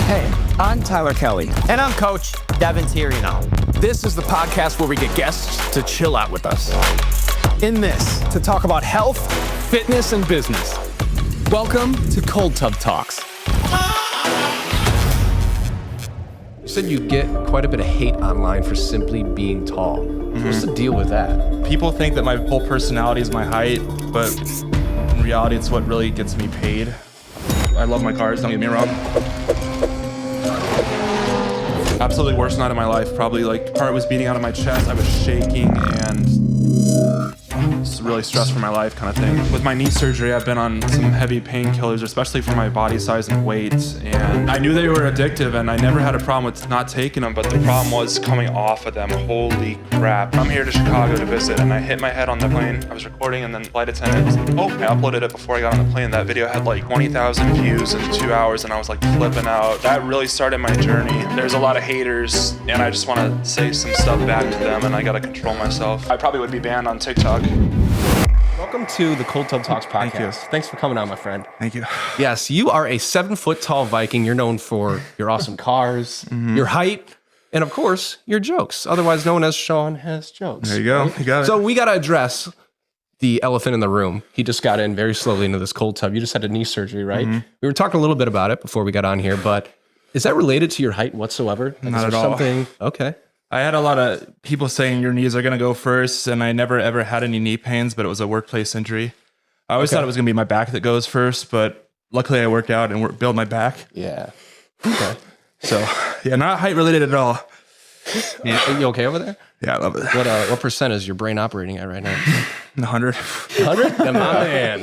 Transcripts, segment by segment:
Hey, I'm Tyler Kelly. And I'm Coach Devin Tirino. This is the podcast where we get guests to chill out with us. In this, to talk about health, fitness, and business. Welcome to Cold Tub Talks. You said you get quite a bit of hate online for simply being tall. What's the deal with that? People think that my whole personality is my height, but in reality, it's what really gets me paid. I love my cars, don't get me wrong. Absolutely worst night of my life. Probably like heart was beating out of my chest. I was shaking and it's really stressed for my life kind of thing. With my knee surgery, I've been on some heavy painkillers, especially for my body size and weight. And I knew they were addictive and I never had a problem with not taking them, but the problem was coming off of them. Holy crap. I'm here to Chicago to visit and I hit my head on the plane. I was recording and then flight attendant was like, oh, I uploaded it before I got on the plane. That video had like 20,000 views in 2 hours and I was like flipping out. That really started my journey. There's a lot of haters and I just want to say some stuff back to them and I got to control myself. I probably would be banned on TikTok. Welcome to the Cold Tub Talks podcast. Thank you. Thanks for coming on, my friend. Thank you. Yes, you are a 7-foot tall Viking. You're known for your awesome cars, your height, and of course, your jokes. Otherwise known as Sean Has Jokes. There you go. Right? You got it. So we got to address the elephant in the room. He just got in very slowly into this cold tub. You just had a knee surgery, right? We were talking a little bit about it before we got on here, but is that related to your height whatsoever? Like, Not at all. Okay. I had a lot of people saying your knees are going to go first, and I never ever had any knee pains, but it was a workplace injury. I always thought it was going to be my back that goes first, but luckily I worked out and built my back. Yeah. Okay. So, yeah, not height related at all. Yeah. Are you okay over there? Yeah, I love it. What percent is your brain operating at right now? 100. 100? Come on, man.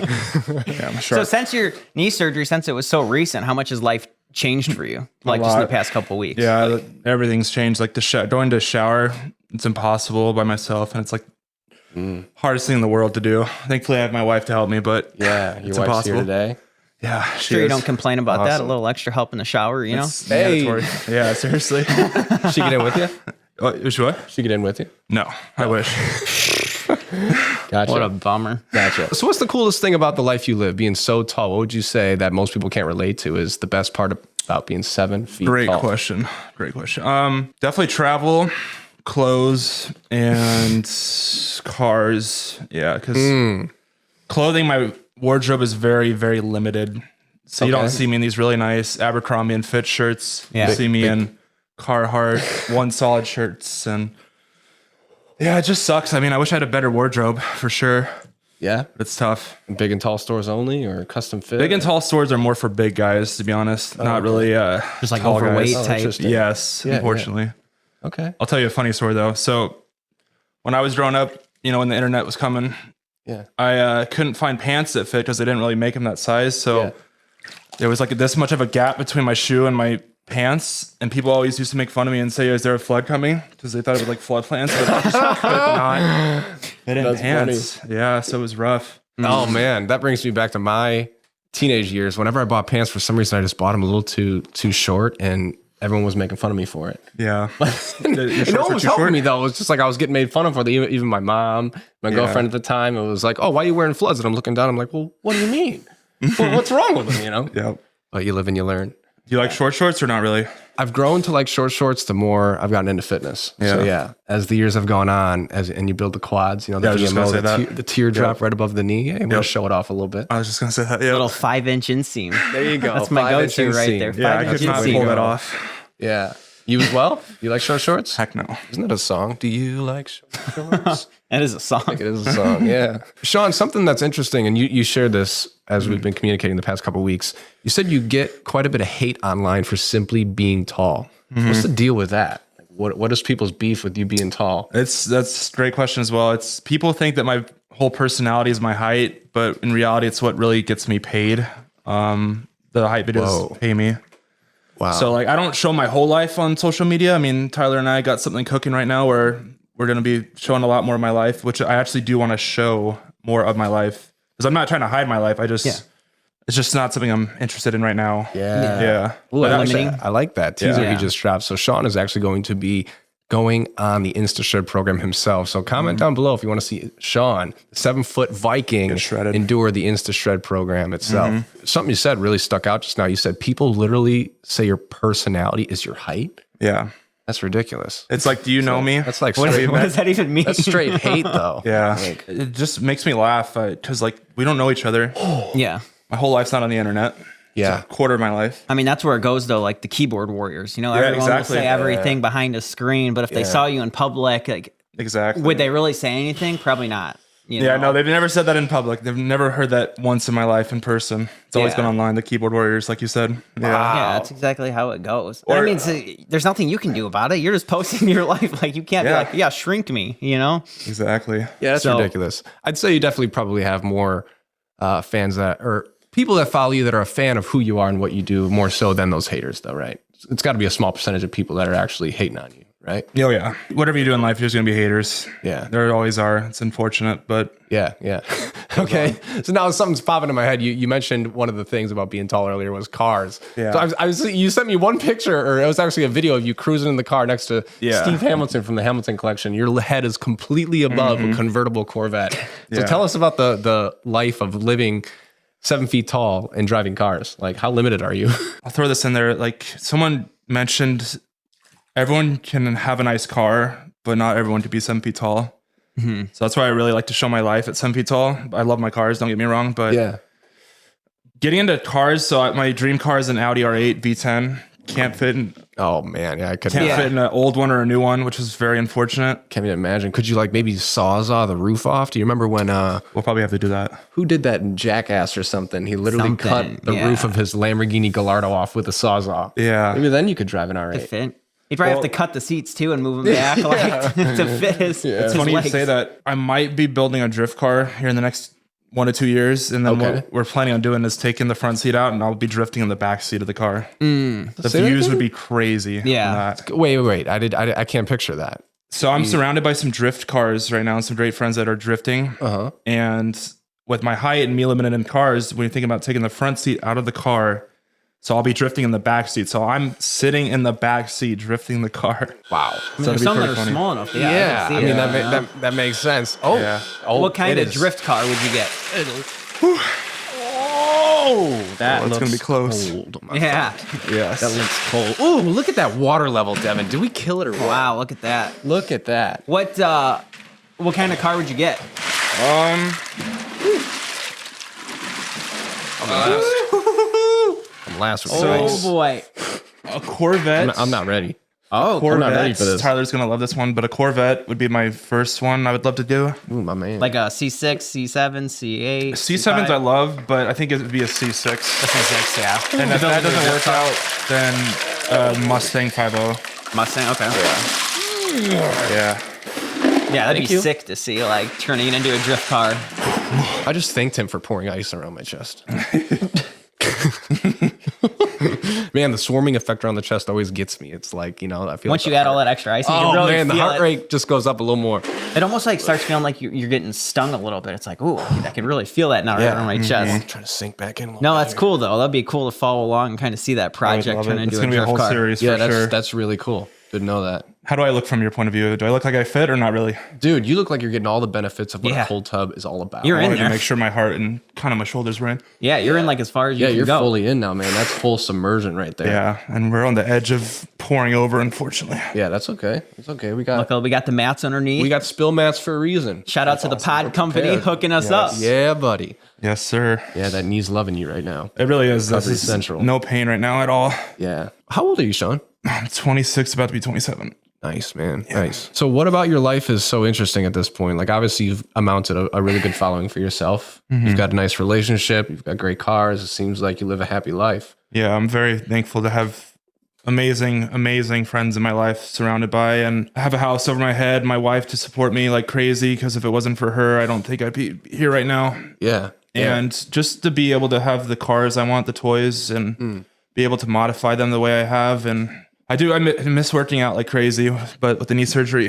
Yeah, I'm So sure. since your knee surgery, since it was so recent, how much has life changed for you? Like just in the past couple of weeks? Yeah, everything's changed. Like going to shower, it's impossible by myself, and it's like hardest thing in the world to do. Thankfully, I have my wife to help me, but Yeah, your it's wife's impossible. here today. Yeah, she Sure, you is. don't complain about that? A Awesome. little extra help in the shower, you know? It's Hey. mandatory. Yeah, seriously. She get in with you? What? She get in with you? No, I wish. Gotcha. What a bummer. Gotcha. So what's the coolest thing about the life you live, being so tall? What would you say that most people can't relate to is the best part about being 7 feet Great tall? question. Definitely travel, clothes, and cars. Yeah, because clothing, my wardrobe is very, very limited. So you don't see me in these really nice Abercrombie and Fitch shirts. Yeah. You see me in Carhartt, One Solid shirts, and yeah, it just sucks. I mean, I wish I had a better wardrobe for sure. Yeah? But it's tough. Big and tall stores only or custom fit? Big and tall stores are more for big guys, to be honest. Not really Just like tall overweight guys. type. interesting. Yes, Yeah, unfortunately. Okay. I'll tell you a funny story though. So when I was growing up, when the internet was coming, Yeah. I couldn't find pants that fit because they didn't really make them that size. So there was like this much of a gap between my shoe and my pants, and people always used to make fun of me and say, "Is there a flood coming?" Because they thought it was like flood plants, but I just could not fit in That's pants. Yeah, so it was rough. Oh, man. That brings me back to my teenage years. Whenever I bought pants, for some reason, I just bought them a little too short, and everyone was making fun of me for it. Yeah, And no one was helping me, though. It was just like I was getting made fun of for it. Even my mom, my girlfriend at the time, it was like, "Oh, why are you wearing floods?" And I'm looking down. I'm like, "Well, what do you mean? What's wrong with them, Yeah. But you live and you learn. Do you like short shorts or not really? I've grown to like short shorts the more I've gotten into fitness. Yeah. So yeah, as the years have gone on, and you build the quads, the I was just gonna say DMO, the teardrop Yep. right above the knee, I'm gonna show it off a little bit. I was just gonna say that. Yeah, Little 5-inch inseam. There you go. That's my 5-inch go-to right inseam. there. yeah, I 5-inch could not inseam. pull that off. Yeah. You as well? You like short shorts? Heck no. Isn't that a song? Do you like short shorts? That is a song. It is a song, yeah. Sean, something that's interesting, and you shared this as we've been communicating the past couple of weeks. You said you get quite a bit of hate online for simply being tall. What's the deal with that? What is people's beef with you being tall? That's a great question as well. It's people think that my whole personality is my height, but in reality, it's what really gets me paid. The height videos pay me. Wow. So like, I don't show my whole life on social media. I mean, Tyler and I got something cooking right now where we're going to be showing a lot more of my life, which I actually do want to show more of my life because I'm not trying to hide my life. It's just not something I'm interested in right now. Yeah. Yeah. Ooh, But limiting. I like that teaser Yeah. he just dropped. So Sean is actually going to be going on the Instashred program himself. So comment down below if you want to see Sean, the 7-foot Viking, endure the Instashred program itself. Something you said really stuck out just now. You said people literally say your personality is your height. Yeah. That's ridiculous. It's like, do you know me? That's like What straight, does that even mean? that's straight hate though. Yeah. Like, It just makes me laugh because like we don't know each other. Yeah. My whole life's not on the internet. yeah. It's a quarter of my life. I mean, that's where it goes though, like the keyboard warriors. You know, everyone exactly. will say everything behind a screen, but if they saw you in public, like, Exactly. would they really say anything? Probably not. You know? No, they've never said that in public. They've never heard that once in my life in person. It's always Yeah. been online, the keyboard warriors, like you said. Yeah. Yeah, that's exactly how it goes. Or- I mean, there's nothing you can do about it. You're just posting your life. Like, you can't be Yeah. like, yeah, shrink me, you know? Exactly. Yeah, that's So- ridiculous. I'd say you definitely probably have more fans that, or people that follow you that are a fan of who you are and what you do more so than those haters though, right? It's got to be a small percentage of people that are actually hating on you, right? Oh, yeah. Whatever you do in life, there's going to be haters. Yeah. There always are. It's unfortunate, but Yeah, yeah. Okay. So now something's popping in my head. You mentioned one of the things about being tall earlier was cars. Yeah. So you sent me one picture, or it was actually a video of you cruising in the car next to Yeah. Steve Hamilton from the Hamilton collection. Your head is completely above a convertible Corvette. So Yeah. tell us about the life of living 7 feet tall and driving cars. Like, how limited are you? I'll throw this in there. Like someone mentioned, everyone can have a nice car, but not everyone can be 7 feet tall. So that's why I really like to show my life at 7 feet tall. I love my cars, don't get me wrong, but getting into cars. So my dream car is an Audi R8 V10. Can't fit in Oh man, yeah, I couldn't. fit in an old one or a new one, which is very unfortunate. Can't even imagine. Could you like maybe sawzall the roof off? Do you remember when We'll probably have to do that. who did that in Jackass or something? He literally cut Something, the yeah. roof of his Lamborghini Gallardo off with a sawzall. Yeah. Maybe then you could drive an R8. Fit. You'd probably have to cut the seats too and move them back like, to fit his. It's funny you say that. I might be building a drift car here in the next 1 to 2 years, and then Okay. what we're planning on doing is taking the front seat out, and I'll be drifting in the back seat of the car. The Say that views again? would be crazy. on Yeah. that. Wait. I can't picture that. So I'm surrounded by some drift cars right now, and some great friends that are drifting. And with my height and me limited in cars, when you think about taking the front seat out of the car, so I'll be drifting in the back seat. So I'm sitting in the back seat drifting the car. Wow. So There's it'd be some that pretty are funny. small enough. Yeah, can I see mean it. that makes sense. Oh, Yeah. oh, What kind it of is. drift car would you get? Oh, that Oh, it's gonna be close. cold. Yeah. Yes. That looks cold. Ooh, look at that water level, Devin. Did we kill it or what? Wow, look at that. Look at that. What kind of car would you get? I'm last. Oh boy. A Corvette. I'm not ready. Oh, I'm not ready for this. Tyler's gonna love this one, but a Corvette would be my first one I would love to do. Ooh, my man. like a C6, C7, C8. C7s I love, but I think it would be a C6. C6, yeah. And if that doesn't work out, then Mustang 5.0. Mustang, okay. Yeah. Yeah, that'd be you. sick to see, like, turning it into a drift car. I just thanked him for pouring ice around my chest. Man, the swarming effect around the chest always gets me. It's like, you know, I feel Once like you add all that extra ice, you can oh really man, the feel heart it. rate just goes up a little more. It almost like starts feeling like you're getting stung a little bit. It's like, ooh, I can really feel that now right on my chest. I'm trying to sink back in a little No, bit that's here. cool though. That'd be cool to follow along and kind of see that project love turn it. into It's a gonna be a drift whole car. series Yeah, for sure. that's really cool. Good to know that. How do I look from your point of view? Do I look like I fit or not really? Dude, you look like you're getting all the benefits of what Yeah. a cold tub is all about. You're I in wanted to there. make sure my heart and kind of my shoulders were in. Yeah, you're in like as far as you Yeah, can you're go. fully in now, man. That's full submersion right there. Yeah, and we're on the edge of pouring over, unfortunately. Yeah, that's okay. It's okay. We got Look, we got the mats underneath. spill mats for a reason. Shout out to the pod company prepared. hooking us up. Yeah, buddy. Yes, sir. Yeah, that knee's loving you right now. It really is. This Recovery is Central. no pain right now at all. Yeah. How old are you, Sean? I'm 26, about to be 27. Nice, man. Nice. So what about your life is so interesting at this point? Like, obviously you've amounted a really good following for yourself. You've got a nice relationship. You've got great cars. It seems like you live a happy life. Yeah, I'm very thankful to have amazing friends in my life surrounded by, and I have a house over my head, my wife to support me like crazy, because if it wasn't for her, I don't think I'd be here right now. Yeah. And just to be able to have the cars I want, the toys, and be able to modify them the way I have. And I miss working out like crazy, but with the knee surgery,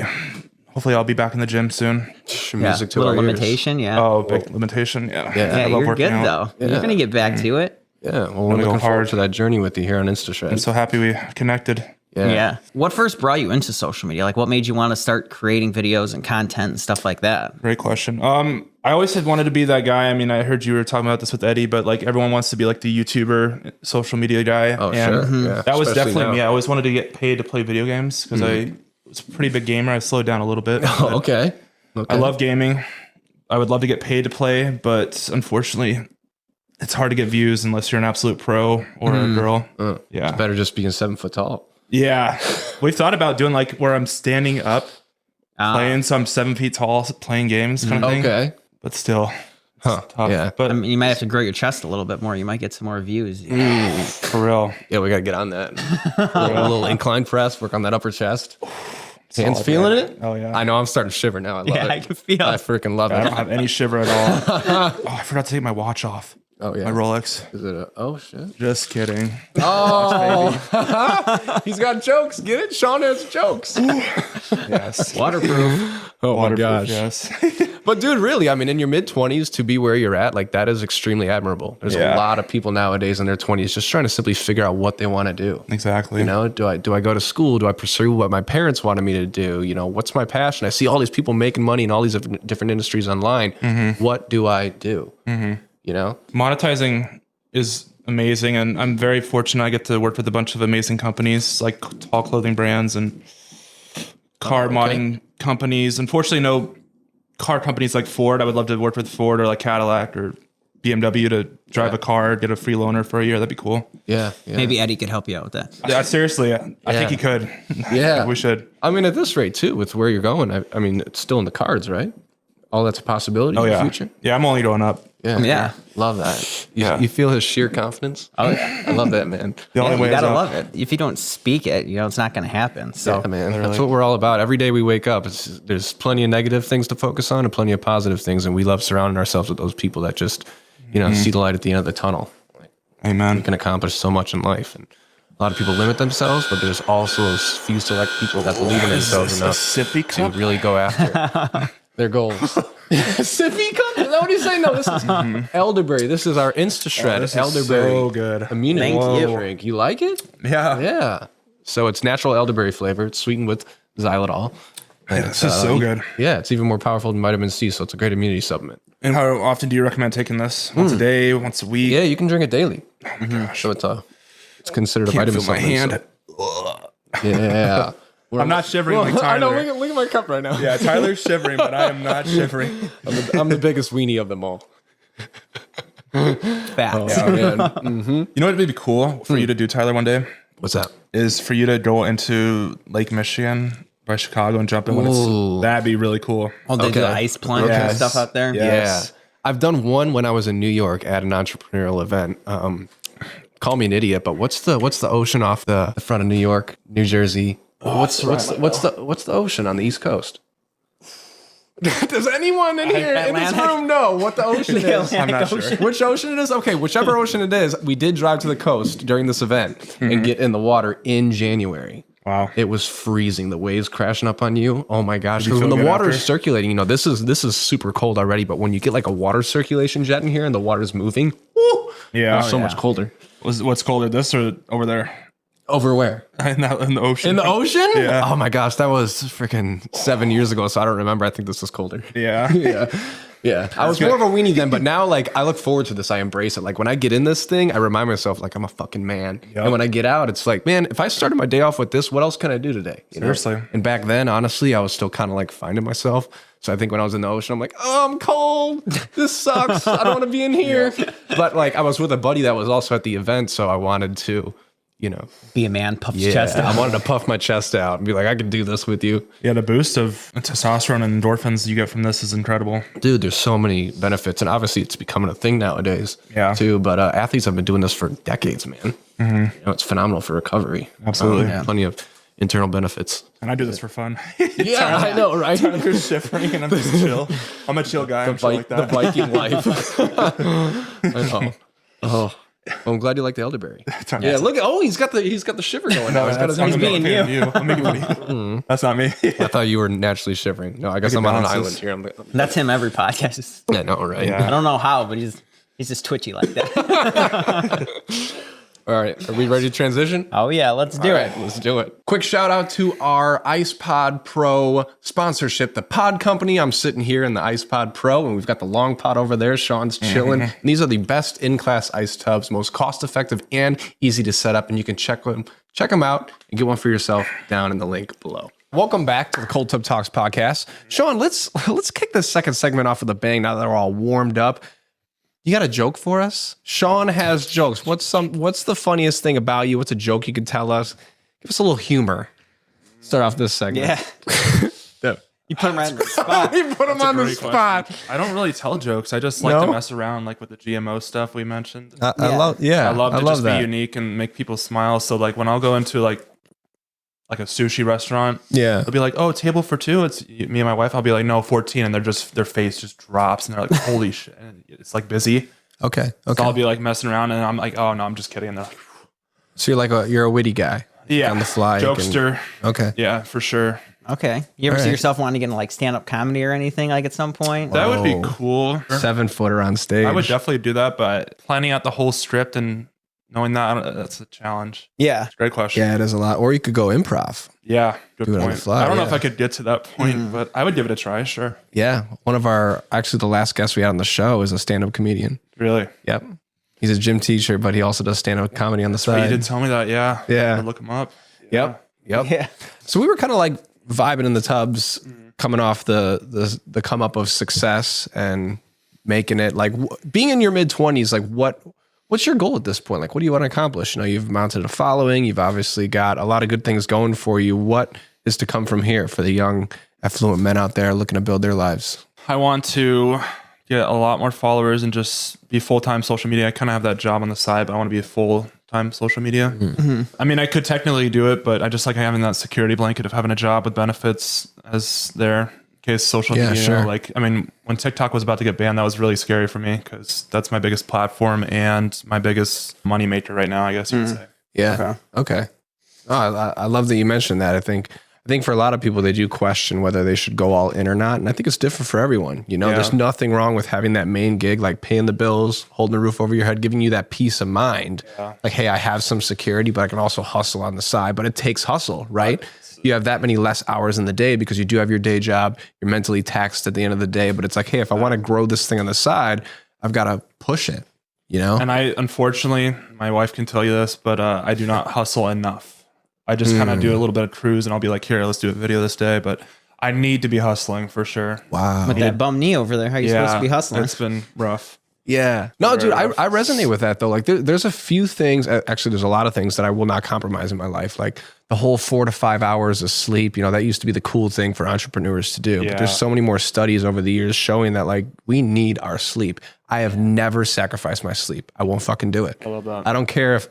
hopefully I'll be back in the gym soon. Yeah, Music to little our ears. limitation, yeah. Oh, big limitation. Yeah. yeah, I love you're working good out. though. You're gonna get back to it. Yeah. Well, we're go looking forward hard. to that journey with you here on Instashred. I'm so happy we connected. Yeah. What first brought you into social media? Like, what made you want to start creating videos and content and stuff like that? Great question. I always had wanted to be that guy. I mean, I heard you were talking about this with Eddie, but like everyone wants to be like the YouTuber, social media guy. Oh, and sure. Yeah. that was Especially definitely now. me. I always wanted to get paid to play video games because I was a pretty big gamer. I slowed down a little bit. Oh, okay. I love gaming. I would love to get paid to play, but unfortunately, it's hard to get views unless you're an absolute pro or a girl. Yeah. It's better just being 7 foot tall. Yeah. We've thought about doing like where I'm standing up playing, so I'm 7 feet tall playing games kind of thing. Okay. But still, tough. Yeah. But I mean, you might have to grow your chest a little bit more. You might get some more views. for real. Yeah, we got to get on that. a little incline press, work on that upper chest. Hands Solid, feeling man. it? Oh, yeah. I know, I'm starting to shiver now. I love it. I can feel I it. freaking love I don't it. have any shiver at all. Oh, I forgot to take my watch off. Oh, yeah. My Rolex. Is it oh, shit. Just kidding. Oh, he's got jokes. Get it? Sean has jokes. Yes. Waterproof. Oh, my Waterproof, gosh. yes. But dude, really, I mean, in your mid 20s to be where you're at, like that is extremely admirable. There's a Yeah. lot of people nowadays in their 20s just trying to simply figure out what they want to do. Exactly. You know, do I go to school? Do I pursue what my parents wanted me to do? You know, what's my passion? I see all these people making money in all these different industries online. What do I do? You know? Monetizing is amazing, and I'm very fortunate. I get to work with a bunch of amazing companies like tall clothing brands and car modding companies. Unfortunately, no car companies like Ford. I would love to work with Ford or like Cadillac or BMW to drive a car, get a free loaner for a year. That'd be cool. Yeah. Maybe Eddie could help you out with that. Yeah, seriously, I think he could. Yeah. We should. I mean, at this rate too, with where you're going, I mean, it's still in the cards, right? All that's a possibility in the future. Yeah, I'm only going up. Yeah. Love that. You feel his sheer confidence? Oh, yeah. I love that, man. The only way You is gotta up. love it. If you don't speak it, it's not gonna happen. So Yeah, man. That's what we're all about. Every day we wake up, there's plenty of negative things to focus on and plenty of positive things. And we love surrounding ourselves with those people that just, see the light at the end of the tunnel. Like, Amen. you can accomplish so much in life. And a lot of people limit themselves, but there's also those few select people that believe in themselves enough sippy to cup? really go after their goals. Sippy cup? Is that what he's saying? No, this is elderberry. This is our Instashred this is elderberry. so good. Immunity Thank you. drink. You like it? Yeah. Yeah. So it's natural elderberry flavor. It's sweetened with xylitol. And This is so good. Yeah, it's even more powerful than vitamin C, so it's a great immunity supplement. And how often do you recommend taking this? Once a day, once a week? Yeah, you can drink it daily. So it's considered a Can't vitamin feel my supplement. hand. So, yeah. I'm not shivering like Tyler. I know. Look at my cup right now. Yeah, Tyler's shivering, but I am not shivering. I'm the biggest weenie of them all. facts. Oh, man. You know what would be cool for you to do, Tyler, one day? What's that? Is for you to go into Lake Michigan by Chicago and jump in when it's... That'd be really cool. Oh, they do Okay. ice plunge and Yes. stuff out there. Yes. Yeah. I've done one when I was in New York at an entrepreneurial event. Call me an idiot, but what's the ocean off the front of New York, New Jersey? What's the ocean on the East Coast? Does anyone in here in this Atlantic? room know what the ocean is? I'm not sure. Which ocean it is? Okay, whichever ocean it is, we did drive to the coast during this event and get in the water in January. Wow. It was freezing. The waves crashing up on you. Oh my gosh. you When feel the good water after? is circulating, this is super cold already, but when you get like a water circulation jet in here and the water's moving, woo, Yeah. it's so much colder. What's colder, this or over there? Over where? In the ocean. In the ocean? Yeah. Oh my gosh, that was freaking 7 years ago, so I don't remember. I think this was colder. Yeah. Yeah. I was more of a weenie then, but now like I look forward to this. I embrace it. Like when I get in this thing, I remind myself like I'm a fucking man. And when I get out, it's like, man, if I started my day off with this, what else can I do today? You know? Seriously. And back then, honestly, I was still kind of like finding myself. So I think when I was in the ocean, I'm like, oh, I'm cold. This sucks. I don't want to be in here. But like I was with a buddy that was also at the event, so I wanted to, Be a man, puff his chest I out. wanted to puff my chest out and be like, I can do this with you. Yeah, the boost of testosterone and endorphins you get from this is incredible. Dude, there's so many benefits, and obviously it's becoming a thing nowadays. Yeah. Too, but athletes have been doing this for decades, man. It's phenomenal for recovery. Absolutely. Plenty of internal benefits. And I do this for fun. Yeah, I know, right? Tyler's shivering and I'm just chill. I'm a chill guy. I'm chill like The that. Viking life. I know. Oh, well, I'm glad you like the elderberry. Yeah, look at he's got the shiver going now. He's got his I'm being being you. I'm making me. That's not me. I thought you were naturally shivering. No, I guess I'm on an balances. island here. That's him every podcast. Yeah, no, right? Yeah. I don't know how, but he's just twitchy like that. All right, are we ready to transition? Oh yeah, let's do All it. right, let's do it. Quick shout out to our iPod Pro sponsorship, the Pod Company. I'm sitting here in the iPod Pro, and we've got the long pod over there. Sean's chilling. And these are the best in-class ice tubs, most cost-effective and easy to set up. And you can check them out and get one for yourself down in the link below. Welcome back to the Cold Tub Talks podcast. Sean, let's kick this second segment off with a bang now that we're all warmed up. You got a joke for us? Sean has jokes. What's the funniest thing about you? What's a joke you could tell us? Give us a little humor. Start off this segment. Yeah. You put him right on the spot. You put him on the Great spot. question. I don't really tell jokes. I just like to mess around, like with the GMO stuff we mentioned. I love to just that. be unique and make people smile. So like when I'll go into like a sushi restaurant, Yeah. they'll be like, "Oh, table for two." It's me and my wife. I'll be like, "No, 14," and their face just drops, and they're like, "Holy shit!" And it's like busy. Okay. So I'll be like messing around, and I'm like, "Oh no, I'm just kidding." And they're like, So you're a witty guy. "Yeah, On the fly. jokester." Okay. Yeah, for sure. Okay. You ever All see right. yourself wanting to get into like stand-up comedy or anything like at some point? That would be Whoa. cool. 7-footer on stage. I would definitely do that, but planning out the whole script and knowing that's a challenge. Yeah. Great question. Yeah, it is a lot. Or you could go improv. Yeah, good Do it on the point. fly, I don't know yeah. if I could get to that point, but I would give it a try. Sure. Yeah. One of the last guests we had on the show is a stand-up comedian. Really? Yep. He's a gym teacher, but he also does stand-up comedy on the But side. you did tell me that. Yeah. Yeah. I'll look him up. Yep. Yeah. So we were kind of like vibing in the tubs, coming off the come up of success and making it like being in your mid 20s. Like what's your goal at this point? Like, what do you want to accomplish? You know, you've mounted a following. You've obviously got a lot of good things going for you. What is to come from here for the young affluent men out there looking to build their lives? I want to get a lot more followers and just be full-time social media. I kind of have that job on the side, but I want to be a full-time social media. I mean, I could technically do it, but I just like having that security blanket of having a job with benefits as there in case social Yeah, media. sure. Like, I mean, when TikTok was about to get banned, that was really scary for me because that's my biggest platform and my biggest money maker right now, I guess you would say. Yeah. Okay. Oh, I love that you mentioned that. I think for a lot of people, they do question whether they should go all in or not. And I think it's different for everyone. You know, Yeah. there's nothing wrong with having that main gig, like paying the bills, holding a roof over your head, giving you that peace of mind. Yeah. Like, hey, I have some security, but I can also hustle on the side. But it takes hustle, right? You have that many less hours in the day because you do have your day job. You're mentally taxed at the end of the day. But it's like, hey, if I want to grow this thing on the side, I've got to push it, you know? And I, unfortunately, my wife can tell you this, but I do not hustle enough. I just kind of do a little bit of cruise and I'll be like, here, let's do a video this day. But I need to be hustling for sure. Wow. With that bum knee over there, how are you supposed to be hustling? It's been rough. Yeah. No, dude, I rough. resonate with that though. Like there's a few things, actually there's a lot of things that I will not compromise in my life. Like the whole 4 to 5 hours of sleep, you know, that used to be the cool thing for entrepreneurs to do. But Yeah. there's so many more studies over the years showing that like we need our sleep. I have never sacrificed my sleep. I won't fucking do it. I love that. I don't care if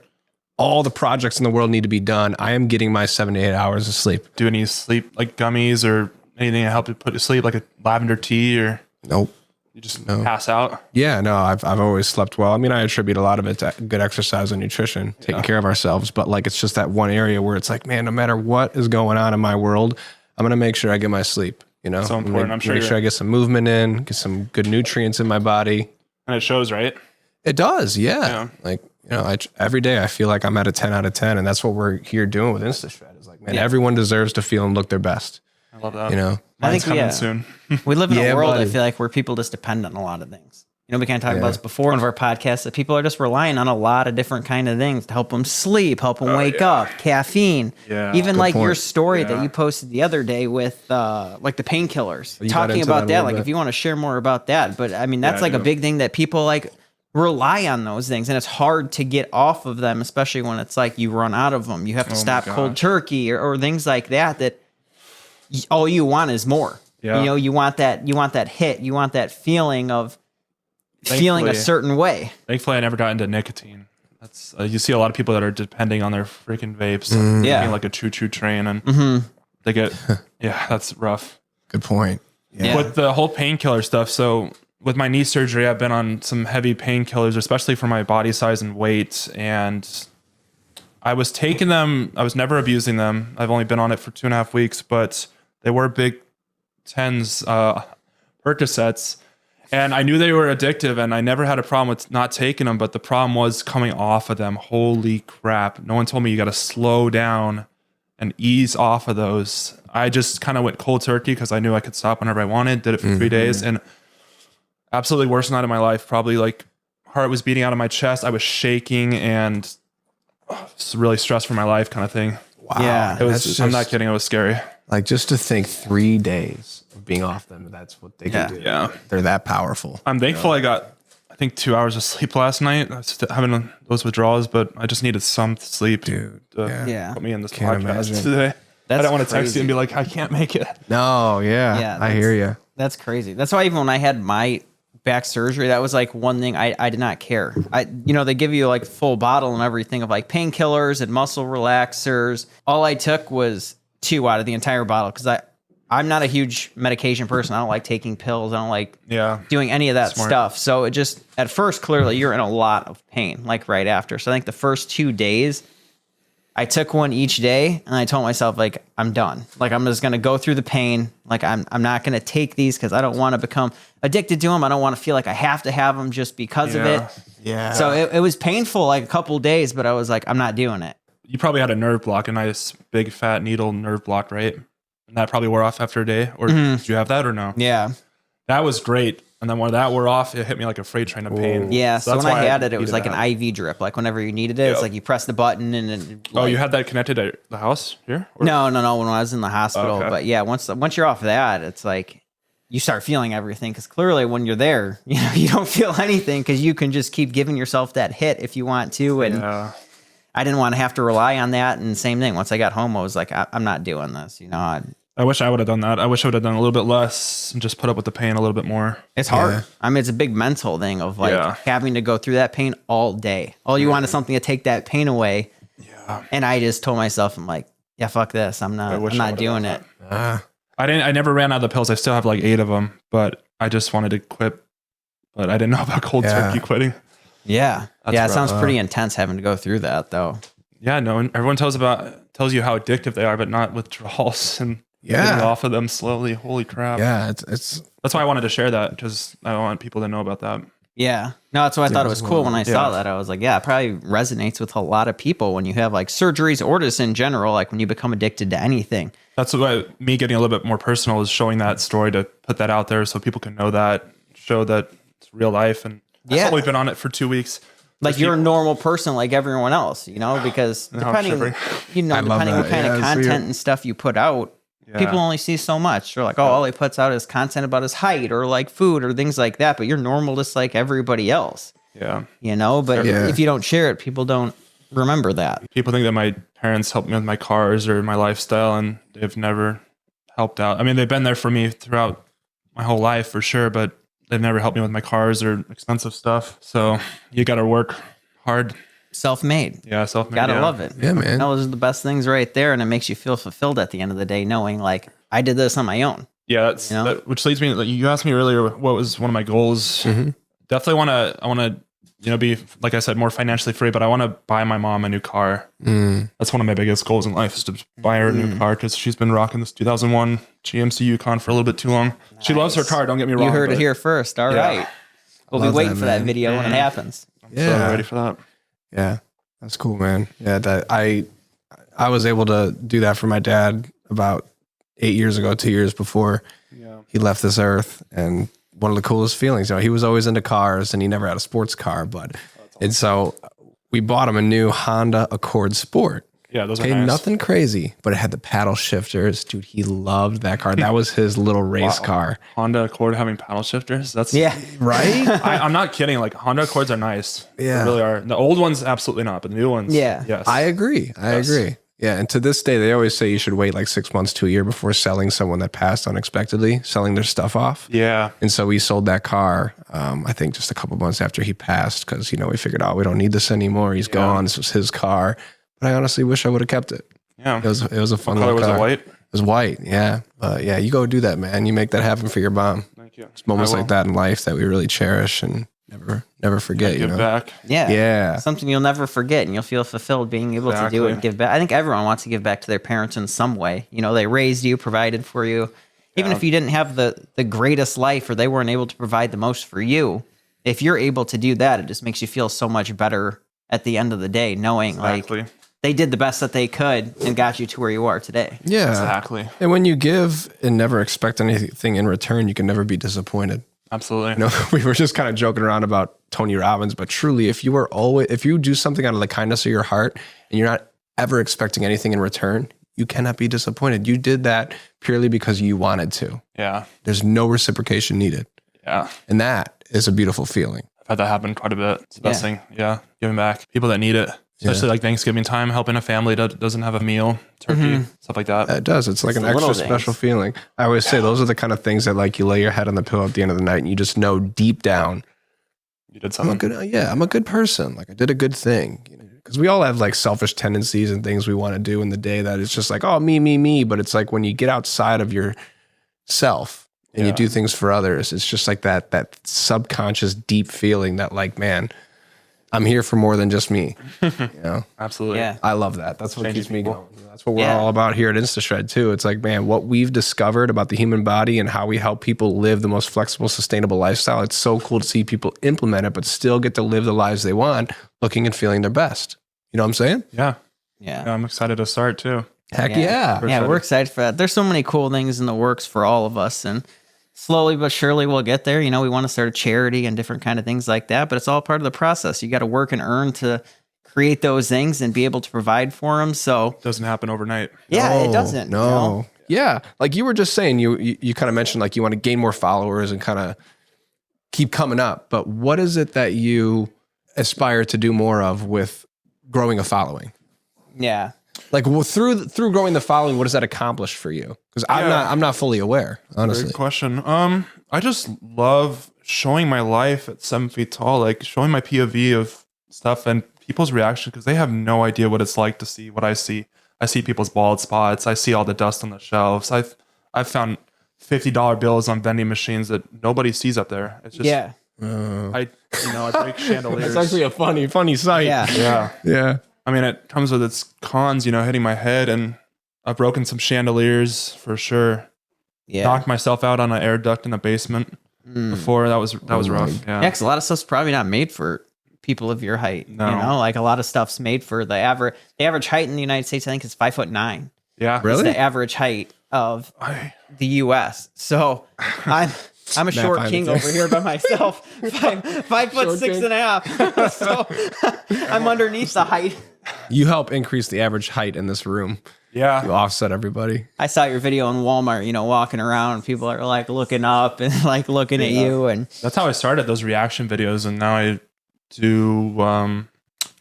all the projects in the world need to be done. I am getting my 7 to 8 hours of sleep. Do any sleep like gummies or anything to help you put to sleep, like a lavender tea, or Nope. you just pass out? Yeah, no, I've always slept well. I mean, I attribute a lot of it to good exercise and nutrition, taking care of ourselves. But like, it's just that one area where it's like, man, no matter what is going on in my world, I'm going to make sure I get my sleep, you know? So important. I'm sure Make sure I get some movement in, get some good nutrients in my body. And it shows, right? It does. Yeah. Yeah. Like, you know, every day I feel like I'm at a 10 out of 10. And that's what we're here doing with Instashred. Is like, man, everyone deserves to feel and look their best, I love that. you know? I Mine's think coming soon. we live in Yeah, a world, buddy. I feel like, where people just depend on a lot of things. You know, we kind of talked about this before in one of our podcasts, that people are just relying on a lot of different kind of things to help them sleep, help them wake up, caffeine. Yeah. Even like your point. story Yeah. that you posted the other day with like the painkillers, You got talking into that about a that. little Like bit. if you want to share more about that, but I mean, that's I like a do. big thing that people like rely on those things, and it's hard to get off of them, especially when it's like you run out of them. You have to stop cold gosh. turkey or things like that all you want is more. Yeah. You know, you want that hit, you want that feeling of feeling a Thankfully- certain way. Thankfully, I never got into nicotine. That's you see a lot of people that are depending on their freaking vapes, Yeah. being like a choo-choo train, and they get that's rough. Good point. Yeah. With the whole painkiller stuff. So with my knee surgery, I've been on some heavy painkillers, especially for my body size and weight. And I was taking them. I was never abusing them. I've only been on it for 2.5 weeks, but they were big 10s Percocets. And I knew they were addictive, and I never had a problem with not taking them, but the problem was coming off of them. Holy crap. No one told me you got to slow down and ease off of those. I just kind of went cold turkey because I knew I could stop whenever I wanted, did it for 3 days, and absolutely worst night of my life. Probably like heart was beating out of my chest. I was shaking and it's really stressed for my life kind of thing. Wow. Yeah. It was, I'm not kidding. It was scary. Like just to think 3 days of being off them, that's what they can do. Yeah. They're that powerful. I'm thankful I got, I think 2 hours of sleep last night. I was having those withdrawals, but I just needed some sleep to put me in this Can't podcast imagine. today. That's I don't want to text crazy. you and be like, I can't make it. No, Yeah, I hear you. That's crazy. That's why even when I had my back surgery, that was like one thing I did not care. They give you like full bottle and everything of like painkillers and muscle relaxers. All I took was 2 out of the entire bottle because I'm not a huge medication person. I don't like taking pills. I don't like doing any of that stuff. So it just, at first, clearly you're in a lot of pain, like right after. So I think the first 2 days, I took one each day and I told myself, like, I'm done. Like, I'm just going to go through the pain. Like, I'm not going to take these because I don't want to become addicted to them. I don't want to feel like I have to have them just because of it. Yeah. So it was painful, like a couple days, but I was like, I'm not doing it. You probably had a nerve block, a nice big fat needle nerve block, right? And that probably wore off after a day. Or did you have that or no? Yeah. That was great. And then when that wore off, it hit me like a freight train of pain. Yeah. So that's when why I had it was needed like that. an IV drip. Like whenever you needed it, it's like you press the button and then. Oh, you had that connected at the house here? Or? No. When I was in the hospital, Okay. but yeah, once you're off that, it's like you start feeling everything because clearly when you're there, you don't feel anything because you can just keep giving yourself that hit if you want to. And I didn't want to have to rely on that. And same thing. Once I got home, I was like, I'm not doing this. I wish I would have done that. I wish I would have done a little bit less and just put up with the pain a little bit more. It's hard. I mean, it's a big mental thing of like having to go through that pain all day. All you want is something to take that pain away. Yeah. And I just told myself, I'm like, yeah, fuck this. I'm not doing it. I never ran out of the pills. I still have like 8 of them, but I just wanted to quit. But I didn't know about cold turkey quitting. Yeah. That's it rough. sounds pretty intense having to go through that though. Yeah, no, and everyone tells you how addictive they are, but not withdrawals and getting off of them slowly. Holy crap. Yeah, it's that's why I wanted to share that because I want people to know about that. Yeah. No, that's why I thought it was cool when I saw that. I was like, yeah, it probably resonates with a lot of people when you have like surgeries or just in general, like when you become addicted to anything. That's why me getting a little bit more personal is showing that story to put that out there so people can know that, show that it's real life. And I've only been on it for 2 weeks. Like you're a normal person like everyone else, because depending what kind of content and stuff you put out, people only see so much. They're like, oh, all he puts out is content about his height or like food or things like that. But you're normal just like everybody else. Yeah. But if you don't share it, people don't remember that. People think that my parents helped me with my cars or my lifestyle, and they've never helped out. I mean, they've been there for me throughout my whole life for sure, but they've never helped me with my cars or expensive stuff. So you got to work hard. Self-made. Yeah, self-made. Gotta love it. Yeah, man. Those are the best things right there. And it makes you feel fulfilled at the end of the day, knowing like I did this on my own. Yeah, which leads me, you asked me earlier, what was one of my goals? Definitely I want to, be, like I said, more financially free, but I want to buy my mom a new car. That's one of my biggest goals in life is to buy her a new car because she's been rocking this 2001 GMC Yukon for a little bit too long. She loves her car. Don't get me wrong. You heard it here first. All right. We'll be waiting for that video when it happens. I'm so ready for that. Yeah, that's cool, man. Yeah, that I was able to do that for my dad about 8 years ago, 2 years before he left this earth. And one of the coolest feelings, he was always into cars and he never had a sports car, and so we bought him a new Honda Accord Sport. Yeah, those are nice. Nothing crazy, but it had the paddle shifters. Dude, he loved that car. That was his little race car. Honda Accord having paddle shifters. That's right. I'm not kidding. Like Honda Accords are nice. Yeah, they really are. The old ones, absolutely not, but the new ones, yes. I agree. I agree. Yeah, and to this day, they always say you should wait like 6 months to a year before selling someone that passed unexpectedly, selling their stuff off. Yeah. And so we sold that car, I think just a couple months after he passed because, we figured out we don't need this anymore. He's gone. This was his car. But I honestly wish I would have kept it. Yeah. It was a fun color little car. was it white? It was white, yeah. But yeah, you go do that, man. You make that happen for your mom. Thank you. It's moments like that in life that we really cherish and never forget. Give back. Yeah. Something you'll never forget and you'll feel fulfilled being able to do it and give back. I think everyone wants to give back to their parents in some way. They raised you, provided for you. Even if you didn't have the greatest life or they weren't able to provide the most for you, if you're able to do that, it just makes you feel so much better at the end of the day, knowing like they did the best that they could and got you to where you are today. Yeah. Exactly. And when you give and never expect anything in return, you can never be disappointed. Absolutely. You know, we were just kind of joking around about Tony Robbins, but truly, if you do something out of the kindness of your heart and you're not ever expecting anything in return, you cannot be disappointed. You did that purely because you wanted to. Yeah. There's no reciprocation needed. Yeah. And that is a beautiful feeling. I've had that happen quite a bit. It's the best thing. Yeah. Giving back. People that need it. Especially like Thanksgiving time, helping a family that doesn't have a meal, turkey, stuff like that. It does. It's like an extra special feeling. I always say those are the kind of things that like you lay your head on the pillow at the end of the night and you just know deep down, you did something. I'm a good person. Like I did a good thing. Because we all have like selfish tendencies and things we want to do in the day that it's just like, oh, me. But it's like when you get outside of yourself and you do things for others, it's just like that subconscious deep feeling that like, man, I'm here for more than just me. You know? Absolutely. Yeah. I love that. That's what keeps me people. going. That's what we're all about here at Instashred too. It's like, man, what we've discovered about the human body and how we help people live the most flexible, sustainable lifestyle. It's so cool to see people implement it, but still get to live the lives they want, looking and feeling their best. You know what I'm saying? Yeah. Yeah. I'm excited to start too. Heck yeah. Yeah, we're excited for that. There's so many cool things in the works for all of us, and slowly but surely we'll get there. You know, we want to start a charity and different kind of things like that, but it's all part of the process. You got to work and earn to create those things and be able to provide for them. So it doesn't happen overnight. Yeah, it doesn't. No. You know? Yeah. Like you were just saying, you kind of mentioned like you want to gain more followers and kind of keep coming up. But what is it that you aspire to do more of with growing a following? Yeah. Like through growing the following, what does that accomplish for you? Because I'm not fully aware, honestly. Great question. I just love showing my life at 7 feet tall, like showing my POV of stuff and people's reaction, because they have no idea what it's like to see what I see. I see people's bald spots. I see all the dust on the shelves. I've found $50 bills on vending machines that nobody sees up there. It's just I break chandeliers. It's actually a funny sight. Yeah. I mean, it comes with its cons, hitting my head, and I've broken some chandeliers for sure. Yeah. Knocked myself out on an air duct in the basement before. That was rough. Yeah. Yeah, because a lot of stuff's probably not made for people of your height. No. You know, like a lot of stuff's made for the average. The average height in the United States, I think, is 5'9". Yeah. Really? It's the average height of the U.S. So I'm a short king over here by myself. 5'6.5". So I'm underneath the height. You help increase the average height in this room. Yeah. You offset everybody. I saw your video in Walmart, walking around, and people are like looking up and like looking at you. And that's how I started those reaction videos. And now I do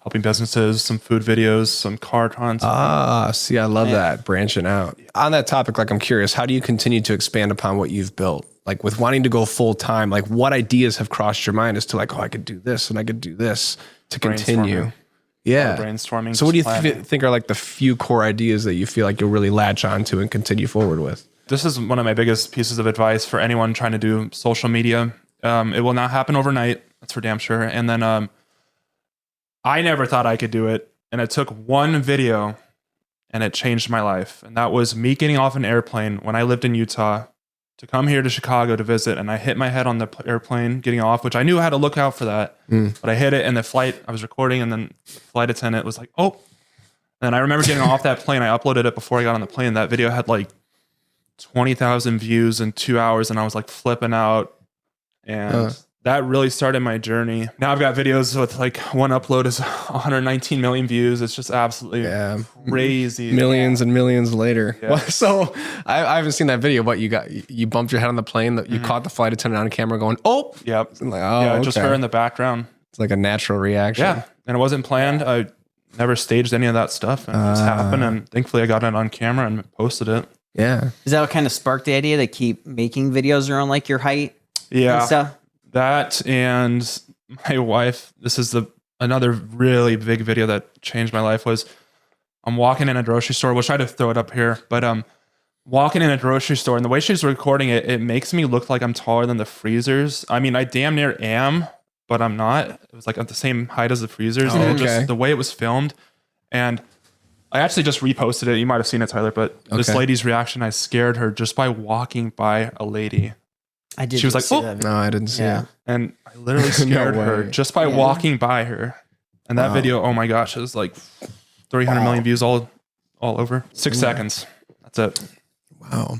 helping businesses, some food videos, some car content. See, I love that, branching out. On that topic, like I'm curious, how do you continue to expand upon what you've built? Like with wanting to go full time, like what ideas have crossed your mind as to like, oh, I could do this and I could do this to continue? Yeah. Brainstorming. So what do you think are like the few core ideas that you feel like you'll really latch onto and continue forward with? This is one of my biggest pieces of advice for anyone trying to do social media. It will not happen overnight. That's for damn sure. And then I never thought I could do it. And it took one video and it changed my life. And that was me getting off an airplane when I lived in Utah to come here to Chicago to visit. And I hit my head on the airplane getting off, which I knew I had to look out for that. But I hit it, and the flight, I was recording, and then the flight attendant was like, oh. And I remember getting off that plane. I uploaded it before I got on the plane. That video had like 20,000 views in 2 hours, and I was like flipping out. And that really started my journey. Now I've got videos with like one upload is 119 million views. It's just absolutely crazy. Millions and millions later. Yeah. Well, so I haven't seen that video, but you bumped your head on the plane. You caught the flight attendant on camera going, oh. Yep. I'm like, oh, just her in the background. It's like a natural reaction. Yeah. And it wasn't planned. I never staged any of that stuff. And it just happened. And thankfully I got it on camera and posted it. Yeah. Is that what kind of sparked the idea to keep making videos around like your height? Yeah. And stuff? That, and my wife, this is another really big video that changed my life, was I'm walking in a grocery store. We'll try to throw it up here, but walking in a grocery store, and the way she's recording it, it makes me look like I'm taller than the freezers. I mean, I damn near am, but I'm not. It was like at the same height as the freezers. And just the way it was filmed. And I actually just reposted it. You might have seen it, Tyler, but this Okay. lady's reaction, I scared her just by walking by a lady. I did. She was like, see "Oh." that. No, I didn't see Yeah. it. And I literally scared her way. just by walking by her. And that video, oh my gosh, it was like 300 million views all over. 6 seconds. That's it. Wow.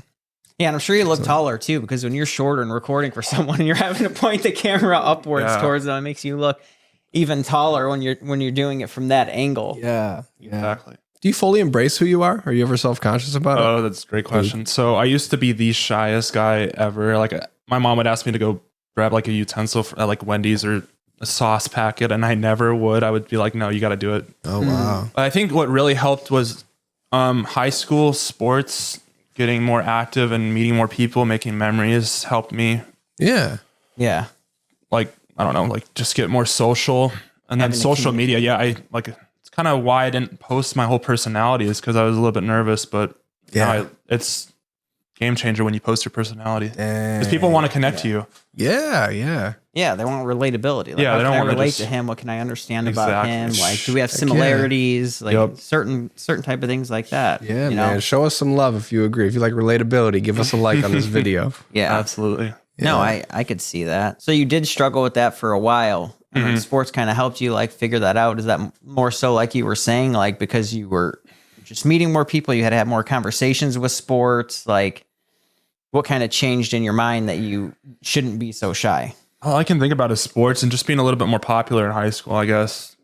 Yeah, and I'm sure you look taller too, because when you're shorter and recording for someone and you're having to point the camera upwards Yeah. towards them, it makes you look even taller when you're doing it from that angle. Yeah. Exactly. Do you fully embrace who you are? Are you ever self-conscious about it? Oh, that's a great question. So I used to be the shyest guy ever. Like my mom would ask me to go grab like a utensil at like Wendy's or a sauce packet, and I never would. I would be like, no, you got to do it. Oh, wow. I think what really helped was high school sports, getting more active and meeting more people, making memories helped me. Yeah. Yeah. Like, I don't know, like just get more social. And then Having a social media. Yeah. It's kind of why I didn't post my whole personality, is because I was a little bit nervous, but Yeah. it's game changer when you post your personality, because people want to connect to you. Yeah. Yeah. Yeah, they want relatability. Like, Yeah, how they can don't I wanna relate just- to him? What can I understand about him? Exactly. Like, do we have Heck yeah. similarities? Like Yep. certain type of things like that. Yeah, you man. know? Show us some love if you agree. If you like relatability, give us a like on this video. Yeah. Absolutely. No, I could see that. So you did struggle with that for a while. And then sports kind of helped you like figure that out. Is that more so like you were saying, like because you were just meeting more people, you had to have more conversations with sports? Like what kind of changed in your mind that you shouldn't be so shy? All I can think about is sports and just being a little bit more popular in high school, I guess.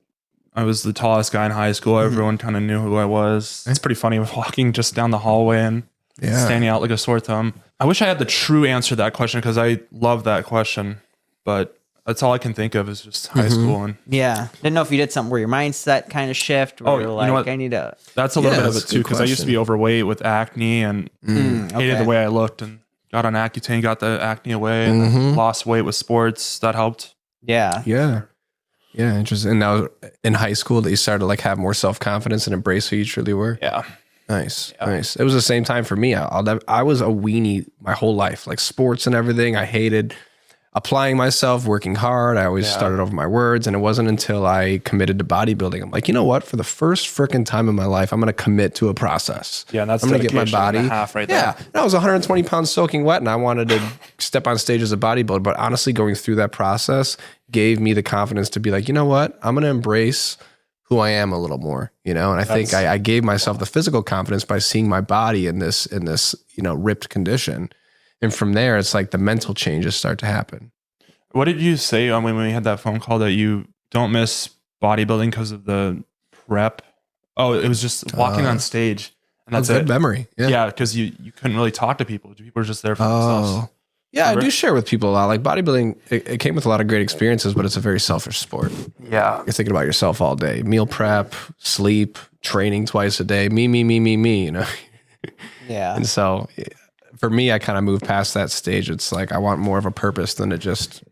I was the tallest guy in high school. Everyone kind of knew who I was. It's pretty funny walking just down the hallway and standing out like a sore thumb. I wish I had the true answer to that question, because I love that question, but that's all I can think of is just high school. And Yeah. Didn't know if you did something where your mindset kind of shift. Where Oh, you're you like, know what? I need to. that's a little Yeah, bit of that's it a too, good because I used to be question. overweight with acne and hated Okay. the way I looked, and got on Accutane, got the acne away, and then lost weight with sports. That helped. Yeah. Yeah. Yeah. Interesting. And now in high school that you started to like have more self-confidence and embrace who you truly were. Yeah. Nice. Nice. It was the same time for me. I was a weenie my whole life, like sports and everything. I hated applying myself, working hard. I always started over my words. And it wasn't until I committed to bodybuilding. I'm like, you know what? For the first freaking time in my life, I'm going to commit to a process. Yeah, and that's I'm going to get my dedication and a body. half right Yeah. there. And I was 120 pounds soaking wet, and I wanted to step on stage as a bodybuilder. But honestly, going through that process gave me the confidence to be like, you know what? I'm going to embrace who I am a little more, you know? And I think I gave myself the physical confidence by seeing my body in this, ripped condition. And from there, it's like the mental changes start to happen. What did you say when we had that phone call, that you don't miss bodybuilding because of the prep? Oh, it was just walking on stage, and that's Good it. memory. Yeah, because you couldn't really talk to people. People were just there for themselves. Yeah, I do share with people a lot. Like bodybuilding, it came with a lot of great experiences, but it's a very selfish sport. Yeah. You're thinking about yourself all day. Meal prep, sleep, training twice a day. Me, you know? Yeah. And so for me, I kind of moved past that stage. It's like I want more of a purpose than to just,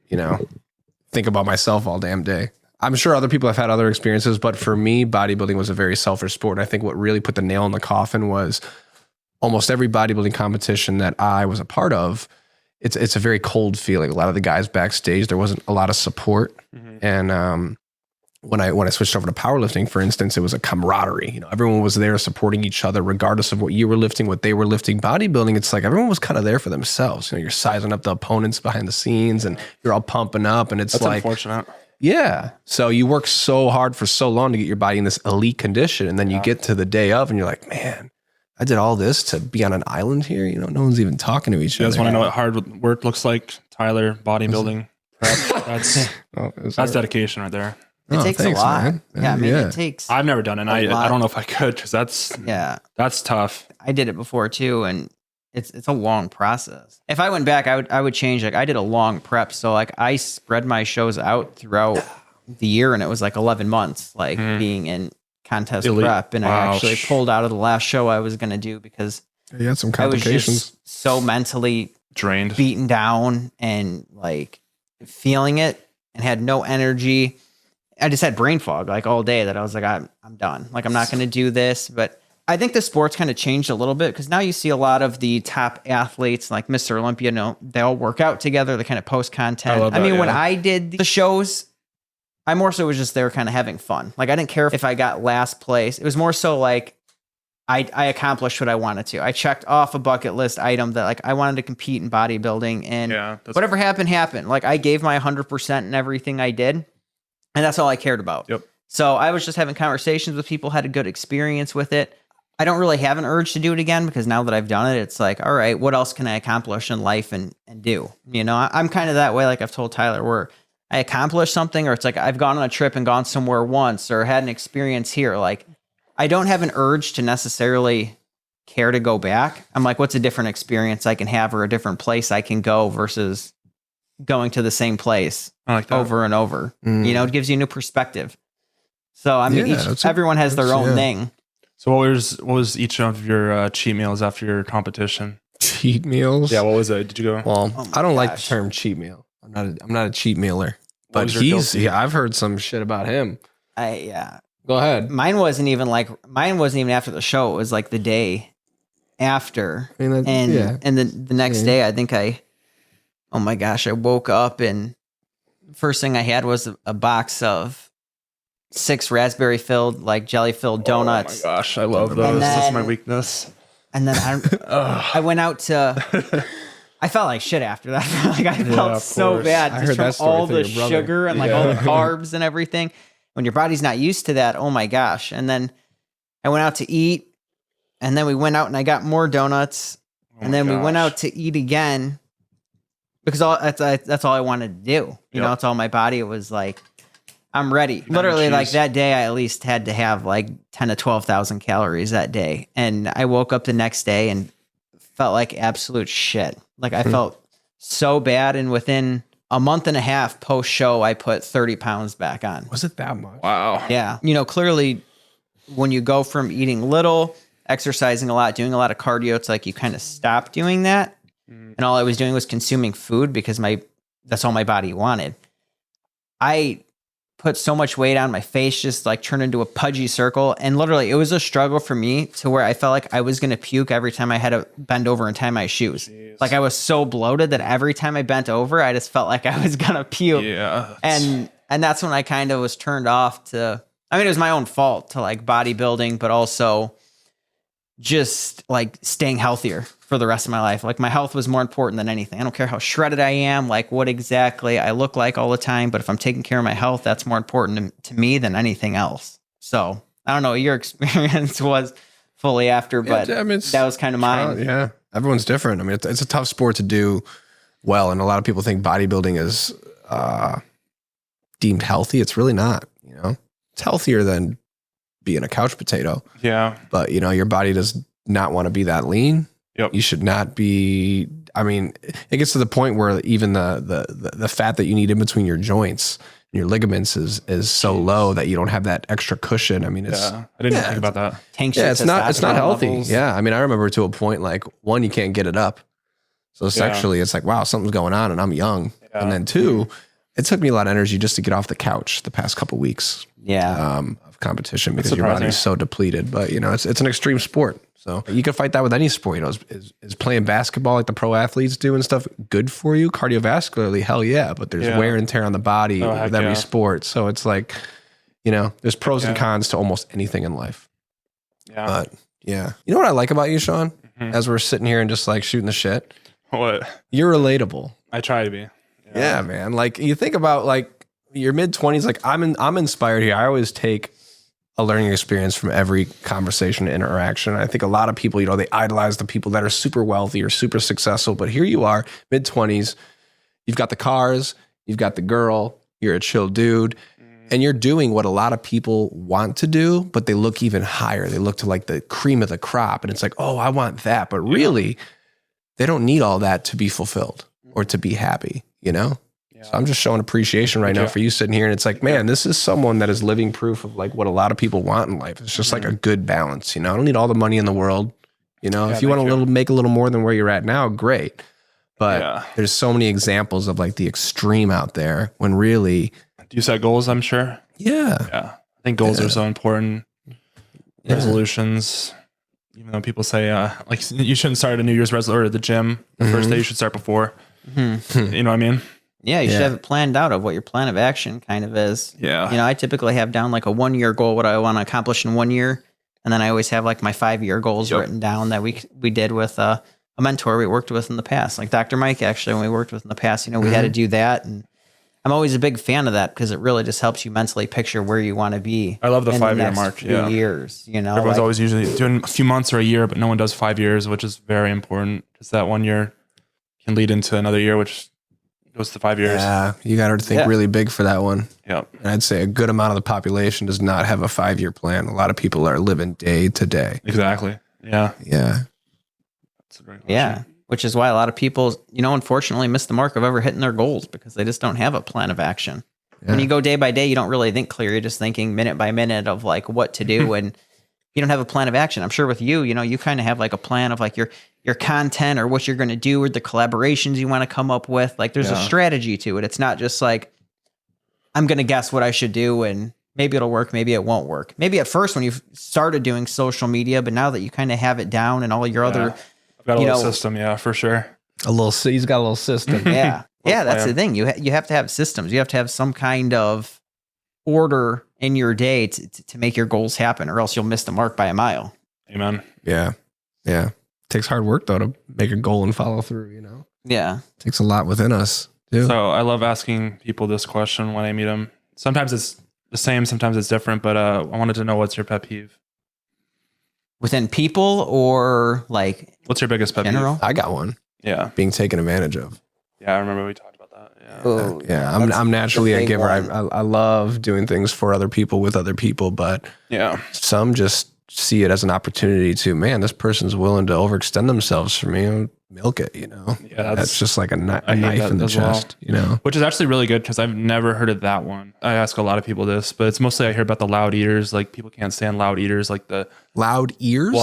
think about myself all damn day. I'm sure other people have had other experiences, but for me, bodybuilding was a very selfish sport. And I think what really put the nail in the coffin was almost every bodybuilding competition that I was a part of, it's a very cold feeling. A lot of the guys backstage, there wasn't a lot of support. And when I switched over to powerlifting, for instance, it was a camaraderie. Everyone was there supporting each other, regardless of what you were lifting, what they were lifting. Bodybuilding, it's like everyone was kind of there for themselves. You're sizing up the opponents behind the scenes, and you're all pumping up, and it's That's like, unfortunate. yeah. So you work so hard for so long to get your body in this elite condition, and then you get to the day of, and you're like, man, I did all this to be on an island here. No one's even talking to each You guys other. want to know what hard work looks like? Tyler, bodybuilding prep. That's dedication right there. It takes thanks, a lot. man. Yeah, I mean, Yeah. it takes. I've never done it. And I lot. don't know if I could, because that's tough. I did it before too, and it's a long process. If I went back, I would change. Like I did a long prep, so like I spread my shows out throughout the year, and it was like 11 months, like being in contest Elite. prep, and I Wow. actually pulled out of the last show I was gonna do because You had some I was complications. just so mentally Drained. beaten down and like feeling it, and had no energy. I just had brain fog like all day, that I was like, I'm done. Like, I'm not going to do this. But I think the sport's kind of changed a little bit, because now you see a lot of the top athletes like Mr. Olympia, they all work out together. They kind of post content. love I mean, that, when yeah. I did the shows, I more so was just there kind of having fun. Like, I didn't care if I got last place. It was more so like, I accomplished what I wanted to. I checked off a bucket list item that like I wanted to compete in bodybuilding, and whatever happened. Like I gave my 100% in everything I did, and that's all I cared about. Yep. So I was just having conversations with people, had a good experience with it. I don't really have an urge to do it again because now that I've done it, it's like, all right, what else can I accomplish in life and do? You know, I'm kind of that way. Like I've told Tyler, where I accomplished something, or it's like I've gone on a trip and gone somewhere once or had an experience here. Like I don't have an urge to necessarily care to go back. I'm like, what's a different experience I can have or a different place I can go versus going to the same place over and over. You know, it gives you a new perspective. So I mean, everyone has their own thing. So what was each of your cheat meals after your competition? Cheat meals? Yeah, what was it? Did you go? Well, I don't like the term cheat meal. I'm not a cheat mealer. But I've heard some shit about him. Go ahead. Mine wasn't even after the show. It was like the day after. I mean, and the next day I think oh my gosh, I woke up and first thing I had was a box of 6 raspberry filled, like jelly filled donuts. Oh my gosh, I love those. That's my weakness. And then I went out to. I felt like shit after that. Like I felt so bad. I heard that story all the sugar and like all the carbs and everything. When your body's not used to that, oh my gosh. And then I went out to eat, and then we went out and I got more donuts, and then we went out to eat again because that's all I wanted to do. You know, it's all my body. It was like, I'm ready. Literally, like that day, I at least had to have like 10 to 12,000 calories that day. And I woke up the next day and felt like absolute shit. Like I felt so bad. And within a month and a half post show, I put 30 pounds back on. Was it that much? Wow. Yeah. You know, clearly when you go from eating little, exercising a lot, doing a lot of cardio, it's like you kind of stop doing that. And all I was doing was consuming food because that's all my body wanted. I put so much weight on, my face just like turned into a pudgy circle. And literally it was a struggle for me to where I felt like I was going to puke every time I had to bend over and tie my shoes. Jeez. Like I was so bloated that every time I bent over, I just felt like I was going to puke. Yeah. And that's when I kind of was turned off to, I mean, it was my own fault to like bodybuilding, but also just like staying healthier for the rest of my life. Like my health was more important than anything. I don't care how shredded I am, like what exactly I look like all the time, but if I'm taking care of my health, that's more important to me than anything else. So I don't know what your experience was fully after, but that was kind of mine. Yeah. Everyone's different. I mean, it's a tough sport to do well. And a lot of people think bodybuilding is deemed healthy. It's really not, you know, it's healthier than being a couch potato. Yeah. But you know, your body does not want to be that lean. Yep. You should not be. I mean, it gets to the point where even the fat that you need in between your joints and your ligaments is so low that you don't have that extra cushion. I mean, I didn't think about that. It's not healthy. Levels. Yeah. I mean, I remember to a point, like one, you can't get it up. So sexually, it's like, wow, something's going on and I'm young. Yeah. And then two, it took me a lot of energy just to get off the couch the past couple weeks. Yeah. Of competition because your body's so depleted. But you know, it's an extreme sport. So you can fight that with any sport. You know, is playing basketball like the pro athletes do and stuff good for you cardiovascularly? Hell yeah. But there's wear and tear on the body with every sport. So it's like, you know, there's pros and cons to almost anything in life. Yeah. But yeah. You know what I like about you, Sean? As we're sitting here and just like shooting the shit? What? You're relatable. I try to be. Yeah, man. Like you think about like your mid-20s, like I'm inspired here. I always take a learning experience from every conversation and interaction. I think a lot of people, you know, they idolize the people that are super wealthy or super successful, but here you are, mid-20s, you've got the cars, you've got the girl, you're a chill dude, and you're doing what a lot of people want to do, but they look even higher. They look to like the cream of the crop, and it's like, oh, I want that. But really, they don't need all that to be fulfilled or to be happy, you know? So I'm just showing appreciation right now for you sitting here. And it's like, man, this is someone that is living proof of like what a lot of people want in life. It's just like a good balance. You know, I don't need all the money in the world. You know, if you want to make a little more than where you're at now, great. But there's so many examples of like the extreme out there when really. Do you set goals? I'm sure. Yeah. Yeah. I think goals are so important. Resolutions, even though people say like you shouldn't start a New Year's resolution at the gym. The first day you should start before. You know what I mean? Yeah, you should have it planned out of what your plan of action kind of is. Yeah. You know, I typically have down like a 1 year goal, what I want to accomplish in 1 year. And And then I always have like my 5-year goals written down that we did with a mentor we worked with in the past, like Dr. Mike, actually, when we worked with in the past, you know, we had to do that. And I'm always a big fan of that because it really just helps you mentally picture where you want to be. I love the in 5-year next mark. few years, you know, Everyone's like, always usually doing a few months or a year, but no one does 5 years, which is very important. Because that 1 year can lead into another year, which goes to 5 years. Yeah, you got to think really big for that one. Yep. And I'd say a good amount of the population does not have a 5-year plan. A lot of people are living day to day. Exactly. Yeah. Yeah. That's a great question. yeah, which is why a lot of people, you know, unfortunately miss the mark of ever hitting their goals because they just don't have a plan of action. When you go day by day, you don't really think clear. You're just thinking minute by minute of like what to do. And you don't have a plan of action. I'm sure with you, you know, you kind of have like a plan of like your content or what you're going to do or the collaborations you want to come up with. Like there's a strategy to it. It's not just like, I'm going to guess what I should do and maybe it'll work, maybe it won't work. Maybe at first when you started doing social media, but now that you kind of have it down and all your other, I've got a little know, system. Yeah, for sure. He's got a little system. yeah. Yeah, that's plan. the thing. You have to have systems. You have to have some kind of order in your day to make your goals happen, or else you'll miss the mark by a mile. Amen. Yeah. Yeah. Takes hard work though to make a goal and follow through, you know? Yeah. Takes a lot within us too. So I love asking people this question when I meet them. Sometimes it's the same, sometimes it's different, but I wanted to know, what's your pet peeve? Within people or like What's your biggest pet general? peeve? I got one. Yeah. Being taken advantage of. Yeah, I remember we talked about that. Yeah. Oh, Yeah, that's I'm naturally the a big giver. one. I love doing things for other people with other people, but Yeah. some just see it as an opportunity to, man, this person's willing to overextend themselves for me. Milk it, you know? Yeah, That's just like a I hate knife that in the as well. chest, you know? Which is actually really good because I've never heard of that one. I ask a lot of people this, but it's mostly I hear about the loud eaters. Like people can't stand loud eaters, like the Loud ears?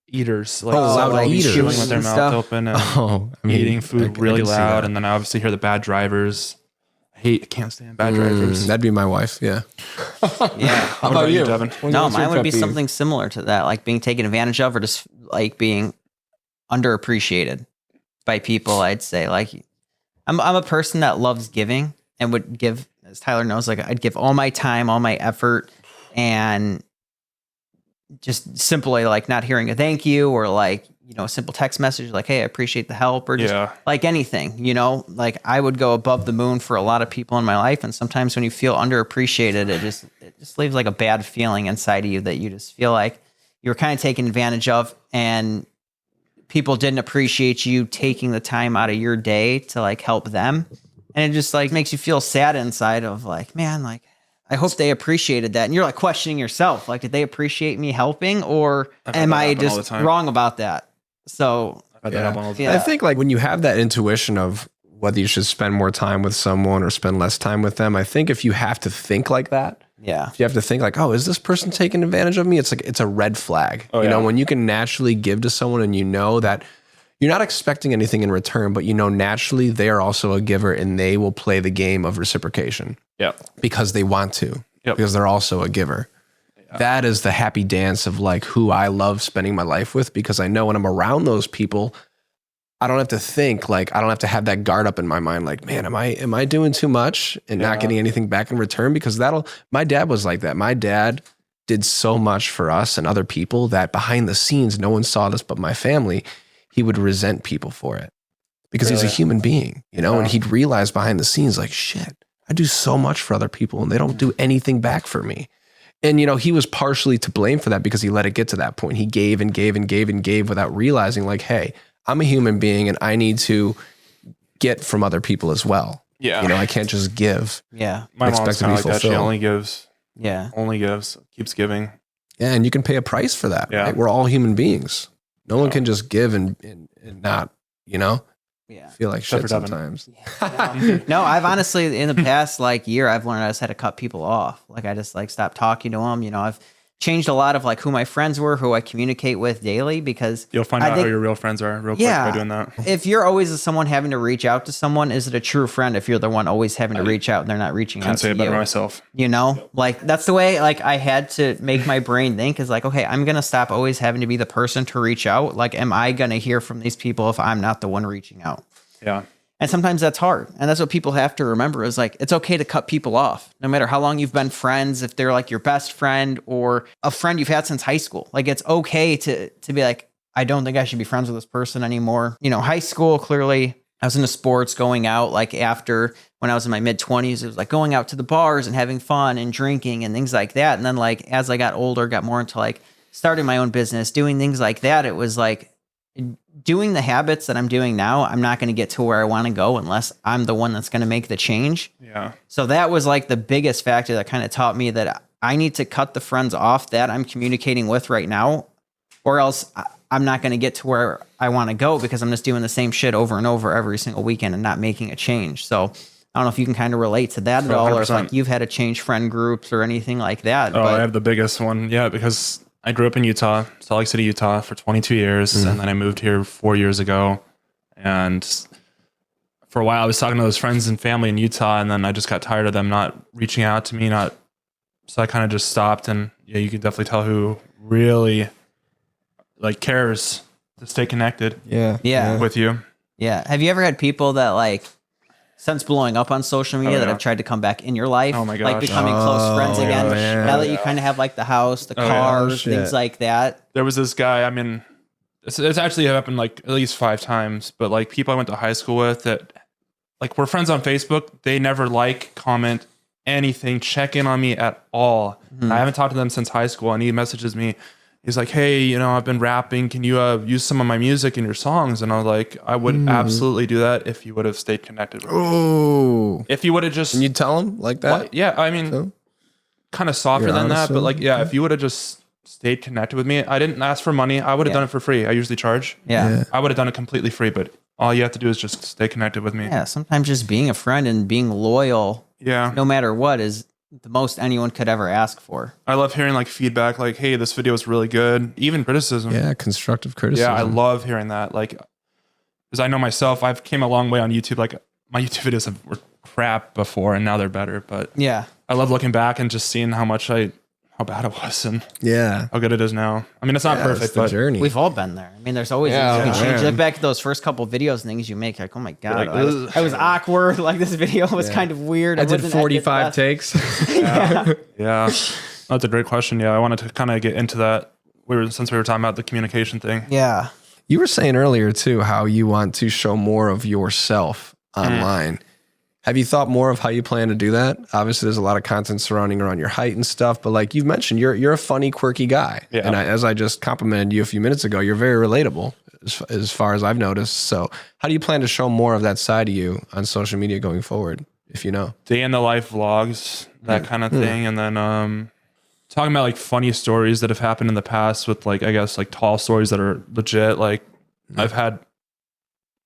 eaters. Like loud they'll be eaters. chewing with their And mouth stuff. open and I mean, eating food I really can see loud. that. And then I obviously hear the bad drivers. Can't stand bad drivers. That'd be my wife, yeah. Yeah. How about you, Devin? No, mine would be something similar to that, like being taken advantage of or just like being underappreciated by people. I'd say like I'm a person that loves giving and would give, as Tyler knows, like I'd give all my time, all my effort, and just simply like not hearing a thank you or like, you know, a simple text message like, hey, I appreciate the help, or just like anything, you know, like I would go above the moon for a lot of people in my life. And sometimes when you feel underappreciated, it just leaves like a bad feeling inside of you that you just feel like you were kind of taken advantage of and people didn't appreciate you taking the time out of your day to like help them. And it just like makes you feel sad inside of like, man, like I hope they appreciated that. And you're like questioning yourself, like, did they appreciate me helping, or am I happen all the just time. wrong about that? So I've had that happen all the Yeah. time. I think like when you have that intuition of whether you should spend more time with someone or spend less time with them, I think if you have to think like that, yeah, if you have to think like, oh, is this person taking advantage of me? It's like, it's a red flag. Oh, you know, yeah. when you can naturally give to someone and you know that you're not expecting anything in return, but you know, naturally they are also a giver and they will play the game of reciprocation Yeah. because they want to, Yep. because they're also a giver. That is the happy dance of like who I love spending my life with, because I know when I'm around those people, I don't have to think like, I don't have to have that guard up in my mind. Like, man, am I doing too much and not getting anything back in return? Because my dad was like that. My dad did so much for us and other people that behind the scenes, no one saw this but my family. He would resent people for it because he's a human being, you know, and he'd realize behind the scenes, like, shit, I do so much for other people and they don't do anything back for me. And, you know, he was partially to blame for that because he let it get to that point. He gave and gave and gave and gave without realizing like, hey, I'm a human being and I need to get from other people as well. Yeah. You know, I can't just give. yeah, My expect mom's to kind be of like that. She fulfilled. only gives, keeps giving. Yeah, and you can pay a price for that. Yeah. Right? We're all human beings. No one can just give and not, you know, yeah. feel like Except shit for Devin. sometimes. No, I've honestly in the past like year, I've learned I just had to cut people off. Like I just like stopped talking to them. You know, I've changed a lot of like who my friends were, who I communicate with daily, because You'll find I out think- who your real friends are real quick by doing that. If you're always someone having to reach out to someone, is it a true friend if you're the one always having to reach out and they're not reaching Can't out say to it better you? myself. You know, like that's the way like I had to make my brain think is like, okay, I'm going to stop always having to be the person to reach out. Like, am I going to hear from these people if I'm not the one reaching out? Yeah. And sometimes that's hard. And that's what people have to remember is like, it's okay to cut people off no matter how long you've been friends, if they're like your best friend or a friend you've had since high school. Like it's okay to be like, I don't think I should be friends with this person anymore. You know, high school, clearly I was into sports, going out like after when I was in my mid 20s, it was like going out to the bars and having fun and drinking and things like that. And then like, as I got older, got more into like starting my own business, doing things like that. It was like doing the habits that I'm doing now. I'm not going to get to where I want to go unless I'm the one that's going to make the change. Yeah. So that was like the biggest factor that kind of taught me that I need to cut the friends off that I'm communicating with right now, or else I'm not going to get to where I want to go because I'm just doing the same shit over and over every single weekend and not making a change. So I don't know if you can kind of relate to that at all, or if like you've had to change friend groups or anything like that. Oh, but I have the biggest one. Yeah, because I grew up in Utah, Salt Lake City, Utah for 22 years. And then I moved here 4 years ago. And for a while I was talking to those friends and family in Utah, and then I just got tired of them not reaching out to me. So I kind of just stopped. And yeah, you can definitely tell who really like cares to stay connected Yeah. with you. Yeah. Have you ever had people that like, since blowing up on social media, that have tried to come back in your life? Oh my Like gosh. becoming close friends again. Now that you kind of have like the house, the cars, things like that. There was this guy, I mean, it's actually happened like at least 5 times, but like people I went to high school with that like we're friends on Facebook, they never like, comment, anything, check in on me at all. I haven't talked to them since high school, and he messages me. He's like, hey, you know, I've been rapping. Can you use some of my music in your songs? And I was like, I would absolutely do that if you would have stayed connected with me. Oh, If you would have just... can you tell him like that? Well, yeah, I mean, kind of softer than that. But like, yeah, if you would have just stayed connected with me, I didn't ask for money. I would have done it for free. I usually charge. Yeah. I would have done it completely free, but all you have to do is just stay connected with me. Yeah. Sometimes just being a friend and being loyal, Yeah. no matter what, is the most anyone could ever ask for. I love hearing like feedback, like, hey, this video is really good. Even criticism. Yeah, constructive criticism. Yeah, I love hearing that. Like, because I know myself, I've came a long way on YouTube. Like, my YouTube videos were crap before, and now they're better. But Yeah. I love looking back and just seeing how bad it was and Yeah. how good it is now. I mean, it's not Yeah, perfect, it's the but journey. We've all been there. I mean, there's always Yeah, things you can change. man. You look back at those first couple videos and things you make, like, oh my God, Like, I was awkward. Like, this video was kind of weird. I did wasn't 45 at the takes. yeah, that's a great question. Yeah, I wanted to kind of get into that. Since we were talking about the communication thing. best. Yeah. You were saying earlier too how you want to show more of yourself online. Have you thought more of how you plan to do that? Obviously, there's a lot of content surrounding around your height and stuff, but like you've mentioned, you're a funny, quirky guy. Yeah. And as I just complimented you a few minutes ago, you're very relatable as far as I've noticed. So how do you plan to show more of that side of you on social media going forward, if you know? Day in the life vlogs, that kind of thing. And then talking about like funny stories that have happened in the past with like, I guess like tall stories that are legit. Like I've had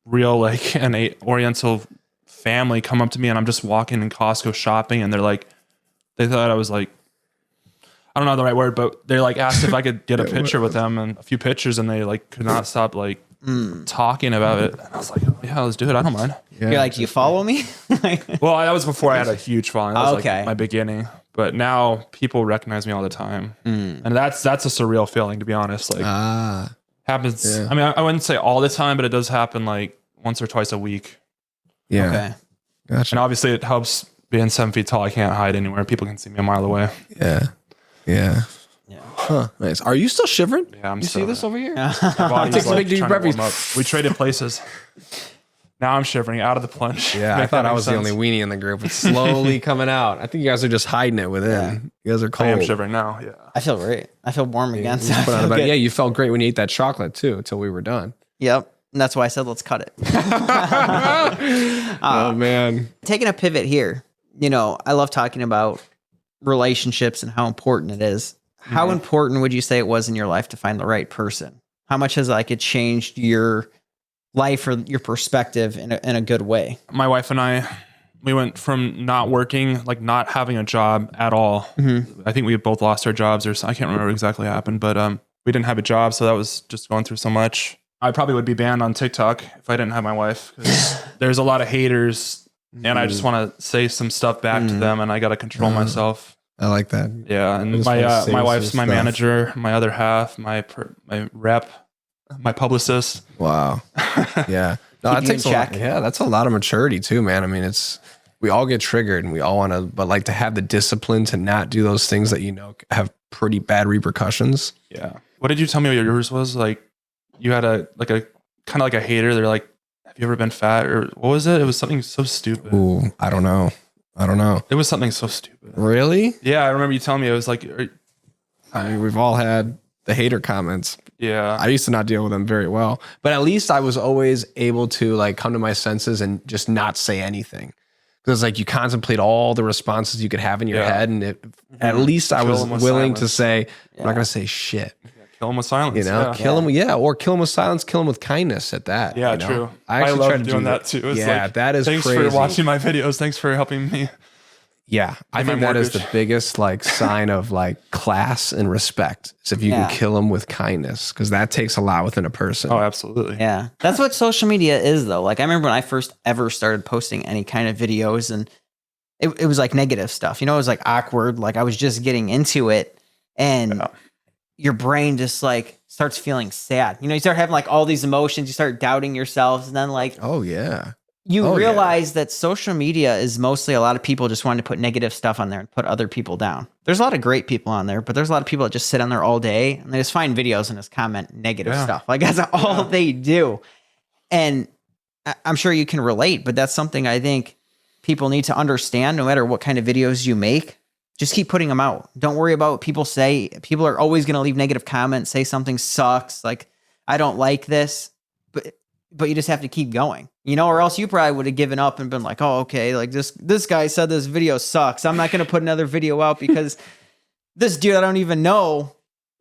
real like an Oriental family come up to me, and I'm just walking in Costco shopping, and they're like, they thought I was like, I don't know the right word, but they like asked if I could get a picture with them and a few pictures, and they like could not stop like talking about it. And I was like, oh, yeah, let's do it. I don't mind. You're like, do you follow me? Well, that was before I had a huge following. That was Okay. like my beginning. But now people recognize me all the time. And that's a surreal feeling, to be honest. Like happens. Yeah. I mean, I wouldn't say all the time, but it does happen like once or twice a week. Yeah. Okay. Gotcha. And obviously it helps being 7 feet tall. I can't hide anywhere. People can see me a mile away. Yeah. Yeah. Huh. Nice. Are you still shivering? Yeah, I'm You see this over here? My body's Take some big deep trying to breaths. warm up. We traded places. Now I'm shivering out of the plunge. Yeah, I Make thought that I make was sense? the only weenie in the group. It's slowly coming out. I think you guys are just hiding it within. You guys are I cold. am shivering now. Yeah. I feel great. I feel warm again. So I Put on feel about- good. yeah, you felt great when you ate that chocolate too until we were done. Yep. And that's why I said, let's cut it. Oh, man. Taking a pivot here, you know, I love talking about relationships and how important it is. How important would you say it was in your life to find the right person? How much has like it changed your life or your perspective in a good way? My wife and I, we went from not working, like not having a job at all. I think we both lost our jobs, or I can't remember exactly what happened, but we didn't have a job, so that was just going through so much. I probably would be banned on TikTok if I didn't have my wife, because there's a lot of haters, and I just want to say some stuff back to them, and I got to control myself. I like that. Yeah, and just wanna say my some wife's my stuff. manager, my other half, my rep. my publicist. Wow. Yeah. No, that you takes in a lot. check. Yeah, that's a lot of maturity too, man. I mean, we all get triggered and we all want to, but like to have the discipline to not do those things that have pretty bad repercussions. Yeah. What did you tell me yours was? Like you had a kind of like a hater. They're like, have you ever been fat? Or what was it? It was something so stupid. Ooh, I don't know. It was something so stupid. Really? Yeah, I remember you telling me. It was like, I mean, we've all had the hater comments. yeah. I used to not deal with them very well, but at least I was always able to like come to my senses and just not say anything. Because like you contemplate all the responses you could have in your head, and at least I was willing to say, I'm not going to say shit. Kill him with silence. You know, kill him, or kill him with silence, kill him with kindness at that. Yeah, you know? true. I actually love try to doing do that too. It's yeah, like, that is thanks crazy. for watching my videos. Thanks for helping me. Yeah, I think that is the biggest like sign of like class and respect. Is if you can kill them with kindness, because that takes a lot within a person. Oh, absolutely. Yeah. That's what social media is, though. Like, I remember when I first ever started posting any kind of videos, and it was like negative stuff. You know, it was like awkward. Like, I was just getting into it, and your brain just like starts feeling sad. You know, you start having like all these emotions. You start doubting yourselves, and then like, oh yeah. You realize that social media is mostly a lot of people just wanting to put negative stuff on there and put other people down. There's a lot of great people on there, but there's a lot of people that just sit on there all day and they just find videos and just comment negative stuff. Like that's all they do. And I'm sure you can relate, but that's something I think people need to understand no matter what kind of videos you make. Just keep putting them out. Don't worry about what people say. People are always going to leave negative comments, say something sucks, like I don't like this, but you just have to keep going, you know, or else you probably would have given up and been like, oh, okay, like this guy said this video sucks. I'm not going to put another video out because this dude I don't even know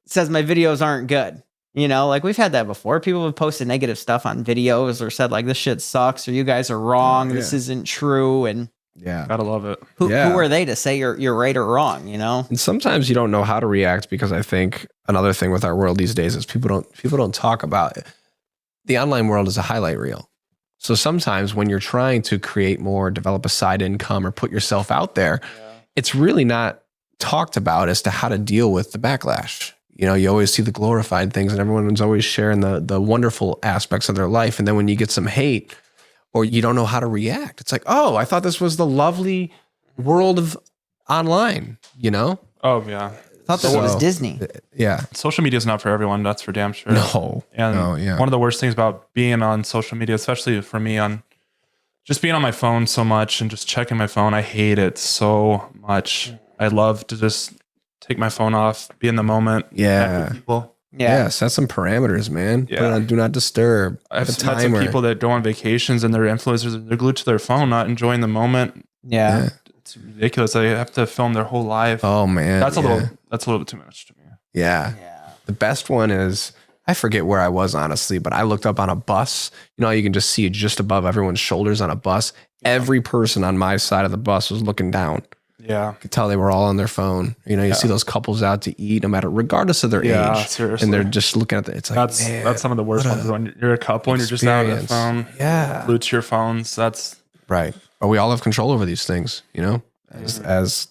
says my videos aren't good. You know, like we've had that before. People have posted negative stuff on videos or said like this shit sucks or you guys are wrong. This isn't true. And gotta love it. Who are they to say you're right or wrong, you know? And sometimes you don't know how to react, because I think another thing with our world these days is people don't talk about it. The online world is a highlight reel. So sometimes when you're trying to create more, develop a side income or put yourself out there, it's really not talked about as to how to deal with the backlash. You know, you always see the glorified things and everyone's always sharing the wonderful aspects of their life. And then when you get some hate or you don't know how to react, it's like, oh, I thought this was the lovely world of online, you know? Oh, yeah. I thought this was Disney. Yeah. Social media is not for everyone. That's for damn sure. No. And one of the worst things about being on social media, especially for me, on just being on my phone so much and just checking my phone, I hate it so much. I love to just take my phone off, be in the moment. Yeah. With people. Yeah. Set some parameters, man. Yeah. Put it on do not disturb. I've met some people that go on vacations and they're influencers. They're glued to their phone, not enjoying the moment. Yeah. It's ridiculous. They have to film their whole life. Oh man. That's a little bit too much to me. Yeah. The best one is, I forget where I was honestly, but I looked up on a bus. You know, you can just see it just above everyone's shoulders on a bus. Every person on my side of the bus was looking down. Yeah. You could tell they were all on their phone. You know, you see those couples out to eat, no matter, regardless of their age. Seriously. And they're just looking at it's like, that's some of the worst ones when you're a couple and you're just out on the phone. Yeah. Glued to your phones. That's right. But we all have control over these things, you know, as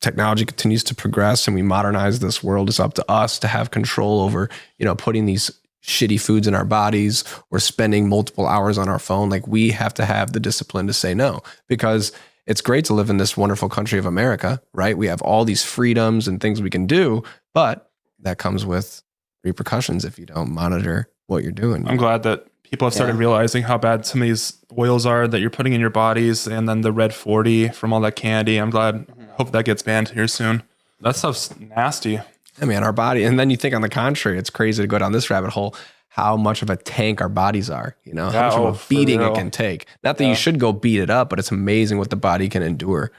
technology continues to progress and we modernize this world, it's up to us to have control over, you know, putting these shitty foods in our bodies or spending multiple hours on our phone. Like we have to have the discipline to say no, because it's great to live in this wonderful country of America, right? We have all these freedoms and things we can do, but that comes with repercussions if you don't monitor what you're doing. I'm glad that people have started realizing how bad some of these oils are that you're putting in your bodies, and then the red 40 from all that candy. I'm glad. Hope that gets banned here soon. That stuff's nasty. I mean, our body, and then you think on the contrary, it's crazy to go down this rabbit hole, how much of a tank our bodies are, you know, how much of a beating it can take. Not that you should go beat it up, but it's amazing what the body can endure.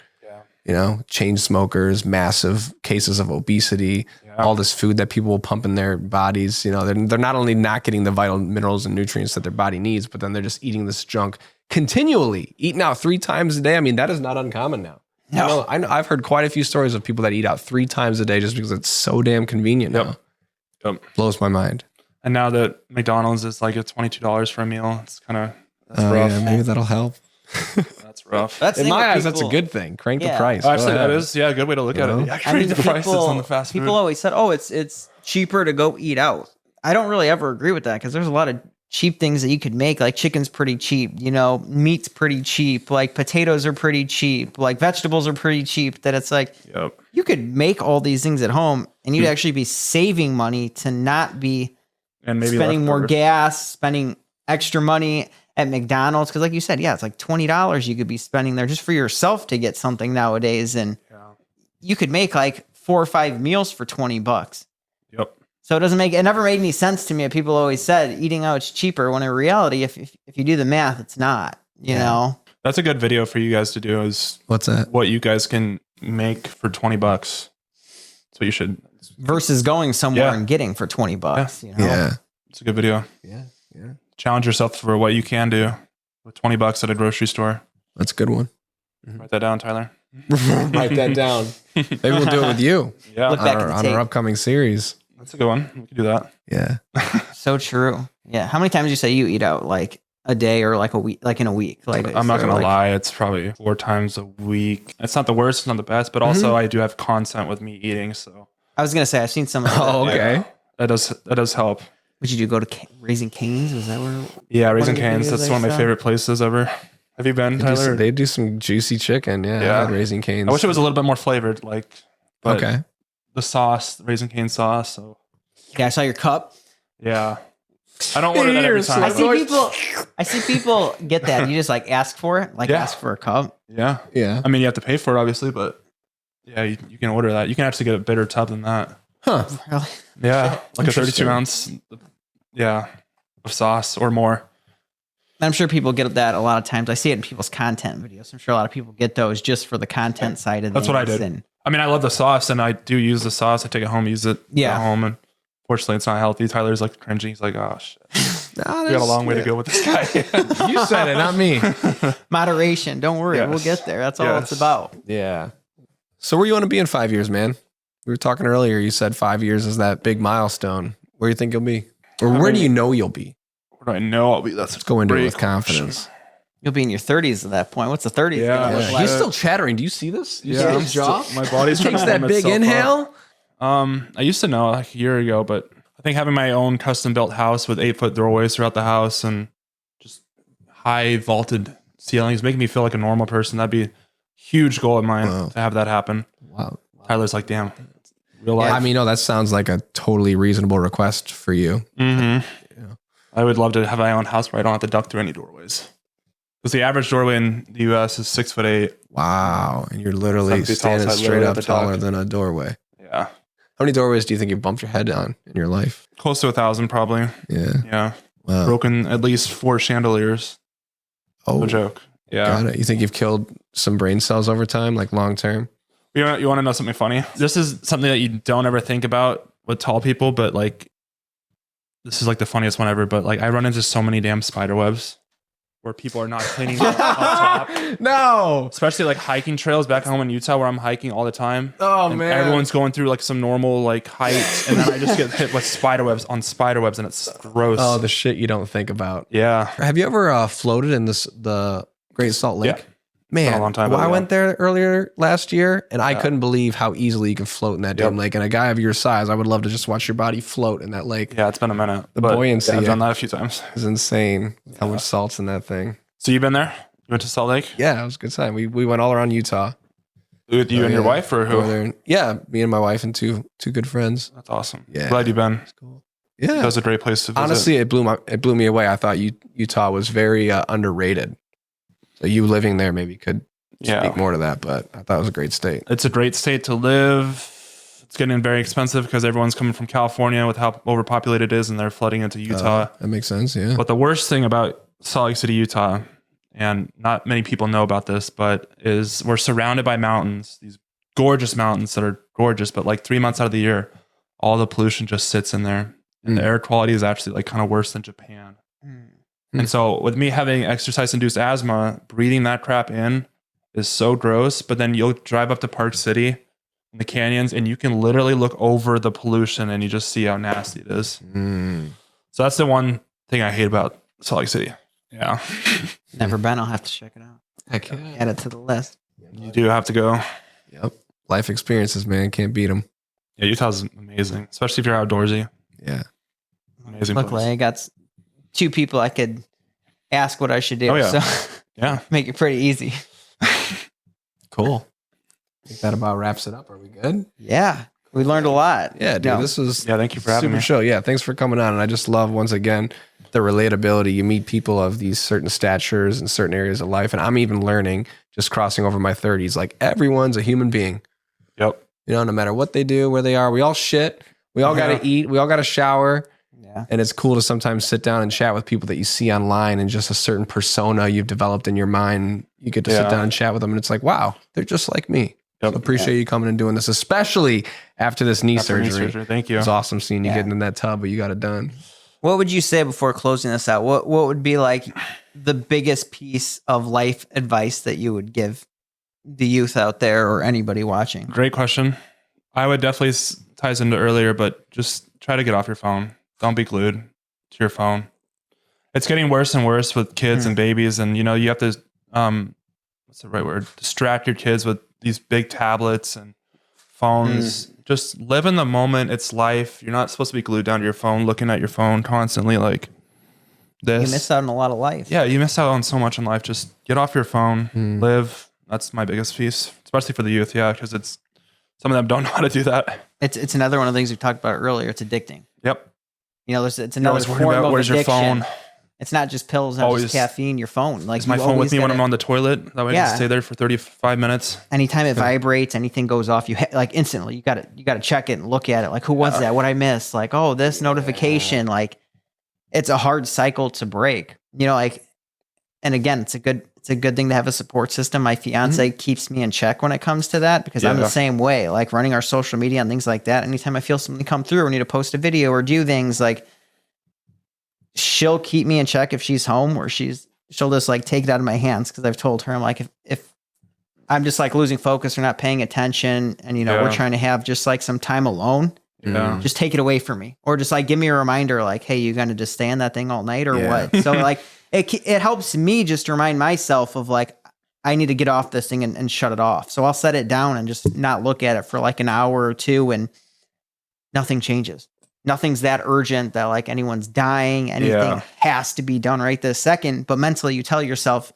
You know, chain smokers, massive cases of obesity, all this food that people will pump in their bodies. You know, they're not only not getting the vital minerals and nutrients that their body needs, but then they're just eating this junk continually, eating out 3 times a day. I mean, that is not uncommon now. No. I know, I've heard quite a few stories of people that eat out 3 times a day just because it's so damn convenient now. Blows my mind. And now that McDonald's is like at $22 for a meal, it's kind of rough. Yeah, maybe that'll help. That's rough. That's in my eyes, that's a good thing. Crank the price. Actually, that is a good way to look at it. Yeah, crank the prices on the fast food. People always said, "Oh, it's cheaper to go eat out." I don't really ever agree with that because there's a lot of cheap things that you could make. Like chicken's pretty cheap, you know, meat's pretty cheap, like potatoes are pretty cheap, like vegetables are pretty cheap, that it's like you could make all these things at home and you'd actually be saving money to not be and maybe spending more leftovers. gas, spending extra money at McDonald's. Cause like you said, yeah, it's like $20 you could be spending there just for yourself to get something nowadays. And you could make like 4 or 5 meals for $20. Yep. So it never made any sense to me. People always said eating out's cheaper when in reality, if you do the math, it's not, you know? That's a good video for you guys to do is What's that? what you guys can make for $20. So you should. Versus going somewhere Yeah. and getting for $20, you know? Yeah. It's a good video. Yeah. Yeah. Challenge yourself for what you can do with $20 at a grocery store. That's a good one. Write that down, Tyler. Write that down. Maybe we'll do it with you Yeah. Look back at on the our tape. upcoming series. That's a good one. We can do that. Yeah. So true. Yeah. How many times do you say you eat out like a day or like a week, like in a week? Like I'm not going to like, lie. It's probably 4 times a week. It's not the worst. It's not the best, but also I do have content with me eating. So I was going to say, I've seen some of Oh, that. okay. that does help. Would you do go to Raising Cane's? Was that where? Yeah. Raising of your Cane's. videos That's I one of my saw? favorite places ever. Have you been, Tyler? They do some juicy chicken. Yeah. Yeah. I had Raising Cane's. I wish it was a little bit more flavored, but Okay. the sauce, Raising Cane sauce. So Yeah, I saw your cup. yeah, I don't order that every time. I see people get that. You just like ask for it, like Yeah. ask for a cup. Yeah, Yeah. I mean you have to pay for it obviously, but yeah, you can order that. You can actually get a bigger tub than that. Huh. Really? Yeah, like a 32 Interesting. ounce. Yeah, of sauce or more. I'm sure people get that a lot of times. I see it in people's content videos. I'm sure a lot of people get those just for the content side of That's what I things. did. And I mean, I love the sauce, and I do use the sauce. I take it home, use it Yeah. at home, and fortunately, it's not healthy. Tyler's like cringing. He's like, "Oh shit, Nah, we got a long way to go with this guy." You said it, not me. moderation. Don't worry. Yes. We'll get there. That's all it's Yes. about. Yeah. So where you want to be in 5 years, man? We were talking earlier. You said 5 years is that big milestone. Where do you think you'll be? Or where do you know you'll be? Where do I know I'll be? That's Let's go into it great with confidence. You'll be in your 30s at that point. What's the 30s? Yeah. gonna look Yeah. like? He's still chattering. Do you see this? You see I'm his jaw? still- my body's trying Takes to that warm big itself up. inhale. I used to know like a year ago, but I think having my own custom built house with 8-foot doorways throughout the house and just high vaulted ceilings making me feel like a normal person. That'd be a huge goal of mine to have that happen. Wow. Tyler's like, damn, real life. I mean, no, that sounds like a totally reasonable request for you. I would love to have my own house where I don't have to duck through any doorways. Because the average doorway in the US is 6'8". Wow. And you're literally 7 feet tall, standing so I straight literally up have to taller duck. than a doorway. Yeah. How many doorways do you think you've bumped your head on in your life? Close to 1,000 probably. Yeah. Yeah. Wow. Broken at least 4 chandeliers. Oh, No joke. Yeah. got it. You think you've killed some brain cells over time, like long term? You want to know something funny? This is something that you don't ever think about with tall people, but like, this is like the funniest one ever. But like, I run into so many damn spider webs where people are not cleaning up top. No. Especially like hiking trails back home in Utah where I'm hiking all the time. Oh, And man. everyone's going through like some normal like heights, and then I just get hit with spider webs on spider webs, and it's gross. Oh, the shit you don't think about. Yeah. Have you ever floated in the Great Salt Lake? Yeah. Man, Been a long time well, ago, I yeah. went there earlier last year, and I couldn't believe how easily you can float in that damn lake. And a guy of your size, I would love to just watch your body float in that lake. Yeah, it's been a minute. The but buoyancy, yeah, I've yeah. done that a few times. It's insane how much salt's in that thing. So you've been there? You went to Salt Lake? Yeah, it was a good time. We went all around Utah. With you and your yeah. wife, or Go who? there and- yeah, me and my wife and two good friends. That's awesome. Yeah. Glad you've been. Cool. Yeah, That's a great place to visit. honestly, it blew me away. I thought Utah was very underrated. So you living there maybe could speak more to that, but I thought it was a great state. It's a great state to live. It's getting very expensive because everyone's coming from California with how overpopulated it is, and they're flooding into Utah. That makes sense. Yeah. But the worst thing about Salt Lake City, Utah, and not many people know about this, but is we're surrounded by mountains, these gorgeous mountains that are gorgeous, but like 3 months out of the year, all the pollution just sits in there. And the air quality is actually like kind of worse than Japan. And so with me having exercise-induced asthma, breathing that crap in is so gross. But then you'll drive up to Park City in the canyons, and you can literally look over the pollution and you just see how nasty it is. So that's the one thing I hate about Salt Lake City. Yeah. Never been. I'll have to check it out. Heck yeah. Add it to the list. You do have to go. Yep. Life experiences, man. Can't beat them. Yeah, Utah's amazing, especially if you're outdoorsy. Yeah. Amazing Luckily, place. I got two people I could ask what I should do. Oh, yeah. So Yeah. make it pretty easy. Cool. I think that about wraps it up. Are we good? Yeah. We learned a lot. Yeah, dude. No. This was Yeah, thank you for having super me. show. Yeah, thanks for coming on. And I just love once again the relatability. You meet people of these certain statures and certain areas of life, and I'm even learning just crossing over my 30s. Like everyone's a human being. Yep. You know, no matter what they do, where they are, we all shit. We all got to eat. We all got to shower. Yeah. And it's cool to sometimes sit down and chat with people that you see online and just a certain persona you've developed in your mind. You get to sit down and chat with them, and it's like, wow, they're just like me. Yep. So appreciate you coming and doing this, especially after this knee surgery. Thank you. It's awesome seeing you getting in that tub, but you got it done. What would you say before closing this out? What would be like the biggest piece of life advice that you would give the youth out there or anybody watching? Great question. I would definitely ties into earlier, but just try to get off your phone. Don't be glued to your phone. It's getting worse and worse with kids and babies, and you know you have to what's the right word? Distract your kids with these big tablets and phones. Just live in the moment. It's life. You're not supposed to be glued down to your phone, looking at your phone constantly like this. You miss out on a lot of life. Yeah, you miss out on so much in life. Just get off your phone, live. That's my biggest piece, especially for the youth. Yeah, because it's some of them don't know how to do that. It's another one of the things we talked about earlier. It's addicting. Yep. You know, it's You're another always worried form about of where's addiction. your phone. It's not just pills, not Always- just caffeine. Your phone, like Is my you phone with always me when gotta- I'm on the toilet? That way I Yeah. can stay there for 35 minutes. Anytime it vibrates, anything goes off, you like instantly. You got to check it and look at it. Like, who was that? What I missed? Like, oh, this notification. Like, it's a hard cycle to break. You know, like, and again, it's a good thing to have a support system. My fiance keeps me in check when it comes to that because I'm the same way. Like running our social media and things like that. Anytime I feel something come through, or need to post a video or do things, like she'll keep me in check if she's home, or she'll just like take it out of my hands because I've told her, I'm like, if I'm just like losing focus or not paying attention, and you know we're trying to have just like some time alone. Yeah. Just take it away from me, or just like give me a reminder, like, hey, you gonna just stay on that thing all night or what? So like it helps me just to remind myself of like I need to get off this thing and shut it off. So I'll set it down and just not look at it for like an hour or two, and nothing changes. Nothing's that urgent that like anyone's dying. Anything has to be done right this second. But mentally, you tell yourself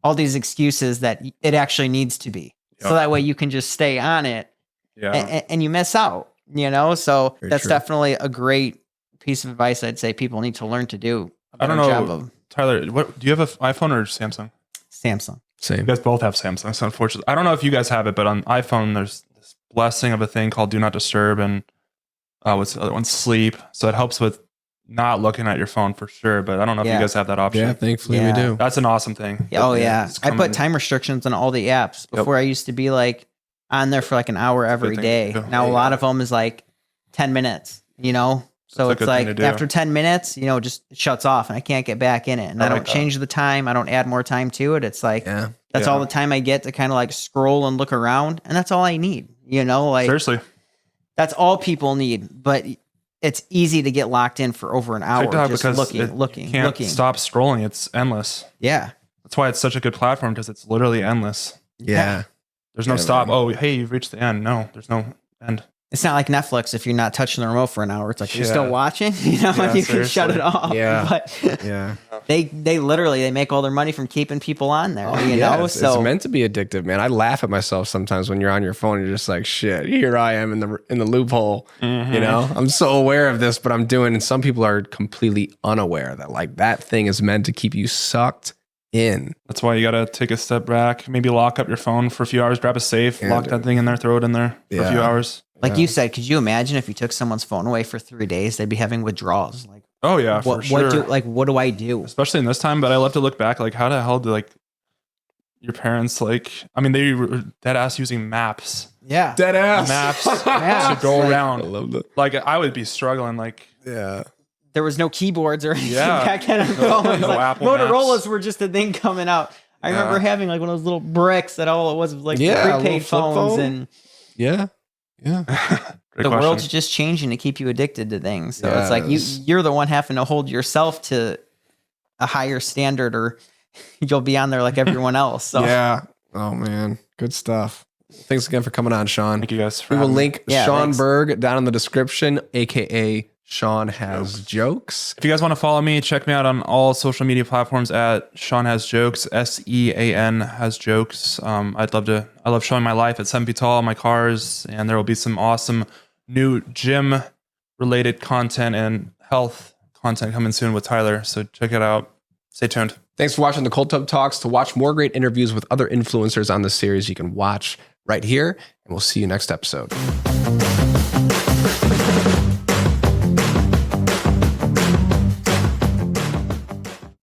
all these excuses that it actually needs to be. So that way you can just stay on it and you miss out, you know? So that's definitely a great piece of advice I'd say people need to learn to do. I don't know, Tyler, what do you have, an iPhone or Samsung? Samsung. Same. You guys both have Samsung, so unfortunately. I don't know if you guys have it, but on iPhone, there's this blessing of a thing called Do Not Disturb, and what's the other one? Sleep. So it helps with not looking at your phone for sure, but I don't know if you guys have that option. Yeah, thankfully we do. That's an awesome thing. Oh yeah. It's I coming. put time restrictions on all the apps. Before I used to be like on there for like an hour every thing day. to do. Now a lot of them is like 10 minutes, you know? So That's a it's good thing like to do. after 10 minutes, you know, just shuts off and I can't get back in it. And I like don't that. change the time. I don't add more time to it. It's like, that's Yeah. all the time I get to kind of like scroll and look around. And that's all I need, you know, like Seriously. that's all people need. But it's easy to get locked in for over an hour. TikTok, Just because looking. you can't stop scrolling. It's endless. Yeah. That's why it's such a good platform, because it's literally endless. Yeah. There's no stop. Oh, hey, you've reached the end. No, there's no end. It's not like Netflix. If you're not touching the remote for an hour, it's like you're Yeah. still watching, you know, Yeah, you can shut seriously. it off. Yeah. But Yeah. they literally make all their money from keeping people on there, you Yeah, know? it's So meant to be addictive, man. I laugh at myself sometimes when you're on your phone. You're just like, shit, here I am in the loophole. You know, I'm so aware of this, but I'm doing. And some people are completely unaware that like that thing is meant to keep you sucked in. That's why you got to take a step back, maybe lock up your phone for a few hours, grab a safe, lock that thing in there, throw it in there for a few hours. like you said, could you imagine if you took someone's phone away for 3 days, they'd be having withdrawals? Like, Oh yeah, for what sure. what do I do? Especially in this time, but I love to look back, like how the hell did like your parents, like, I mean, they were dead ass using maps. Yeah. Dead ass. Maps Yeah. to go Like- around. I love that. Like I would be struggling, like Yeah. There was no keyboards or anything Yeah. back then on phones. No Like, Apple Motorola's Maps. were just a thing coming out. I remember having like one of those little bricks that all it was like Yeah, prepaid little flip phones, phone. and Yeah. Yeah. Great the question. world's just changing to keep you addicted to things. So it's like Yes. you're the one having to hold yourself to a higher standard, or you'll be on there like everyone else. So Yeah. Oh man. Good stuff. Thanks again for coming on, Sean. Thank you guys for We will having me. link Yeah, Sean thanks. Berg down in the description, aka Sean Has Jokes. If you guys want to follow me, check me out on all social media platforms at Sean Has Jokes, SEAN Has Jokes. I love showing my life at 7 feet tall, my cars, and there will be some awesome new gym related content and health content coming soon with Tyler. So check it out. Stay tuned. Thanks for watching the Cold Tub Talks. To watch more great interviews with other influencers on the series, you can watch right here, and we'll see you next episode.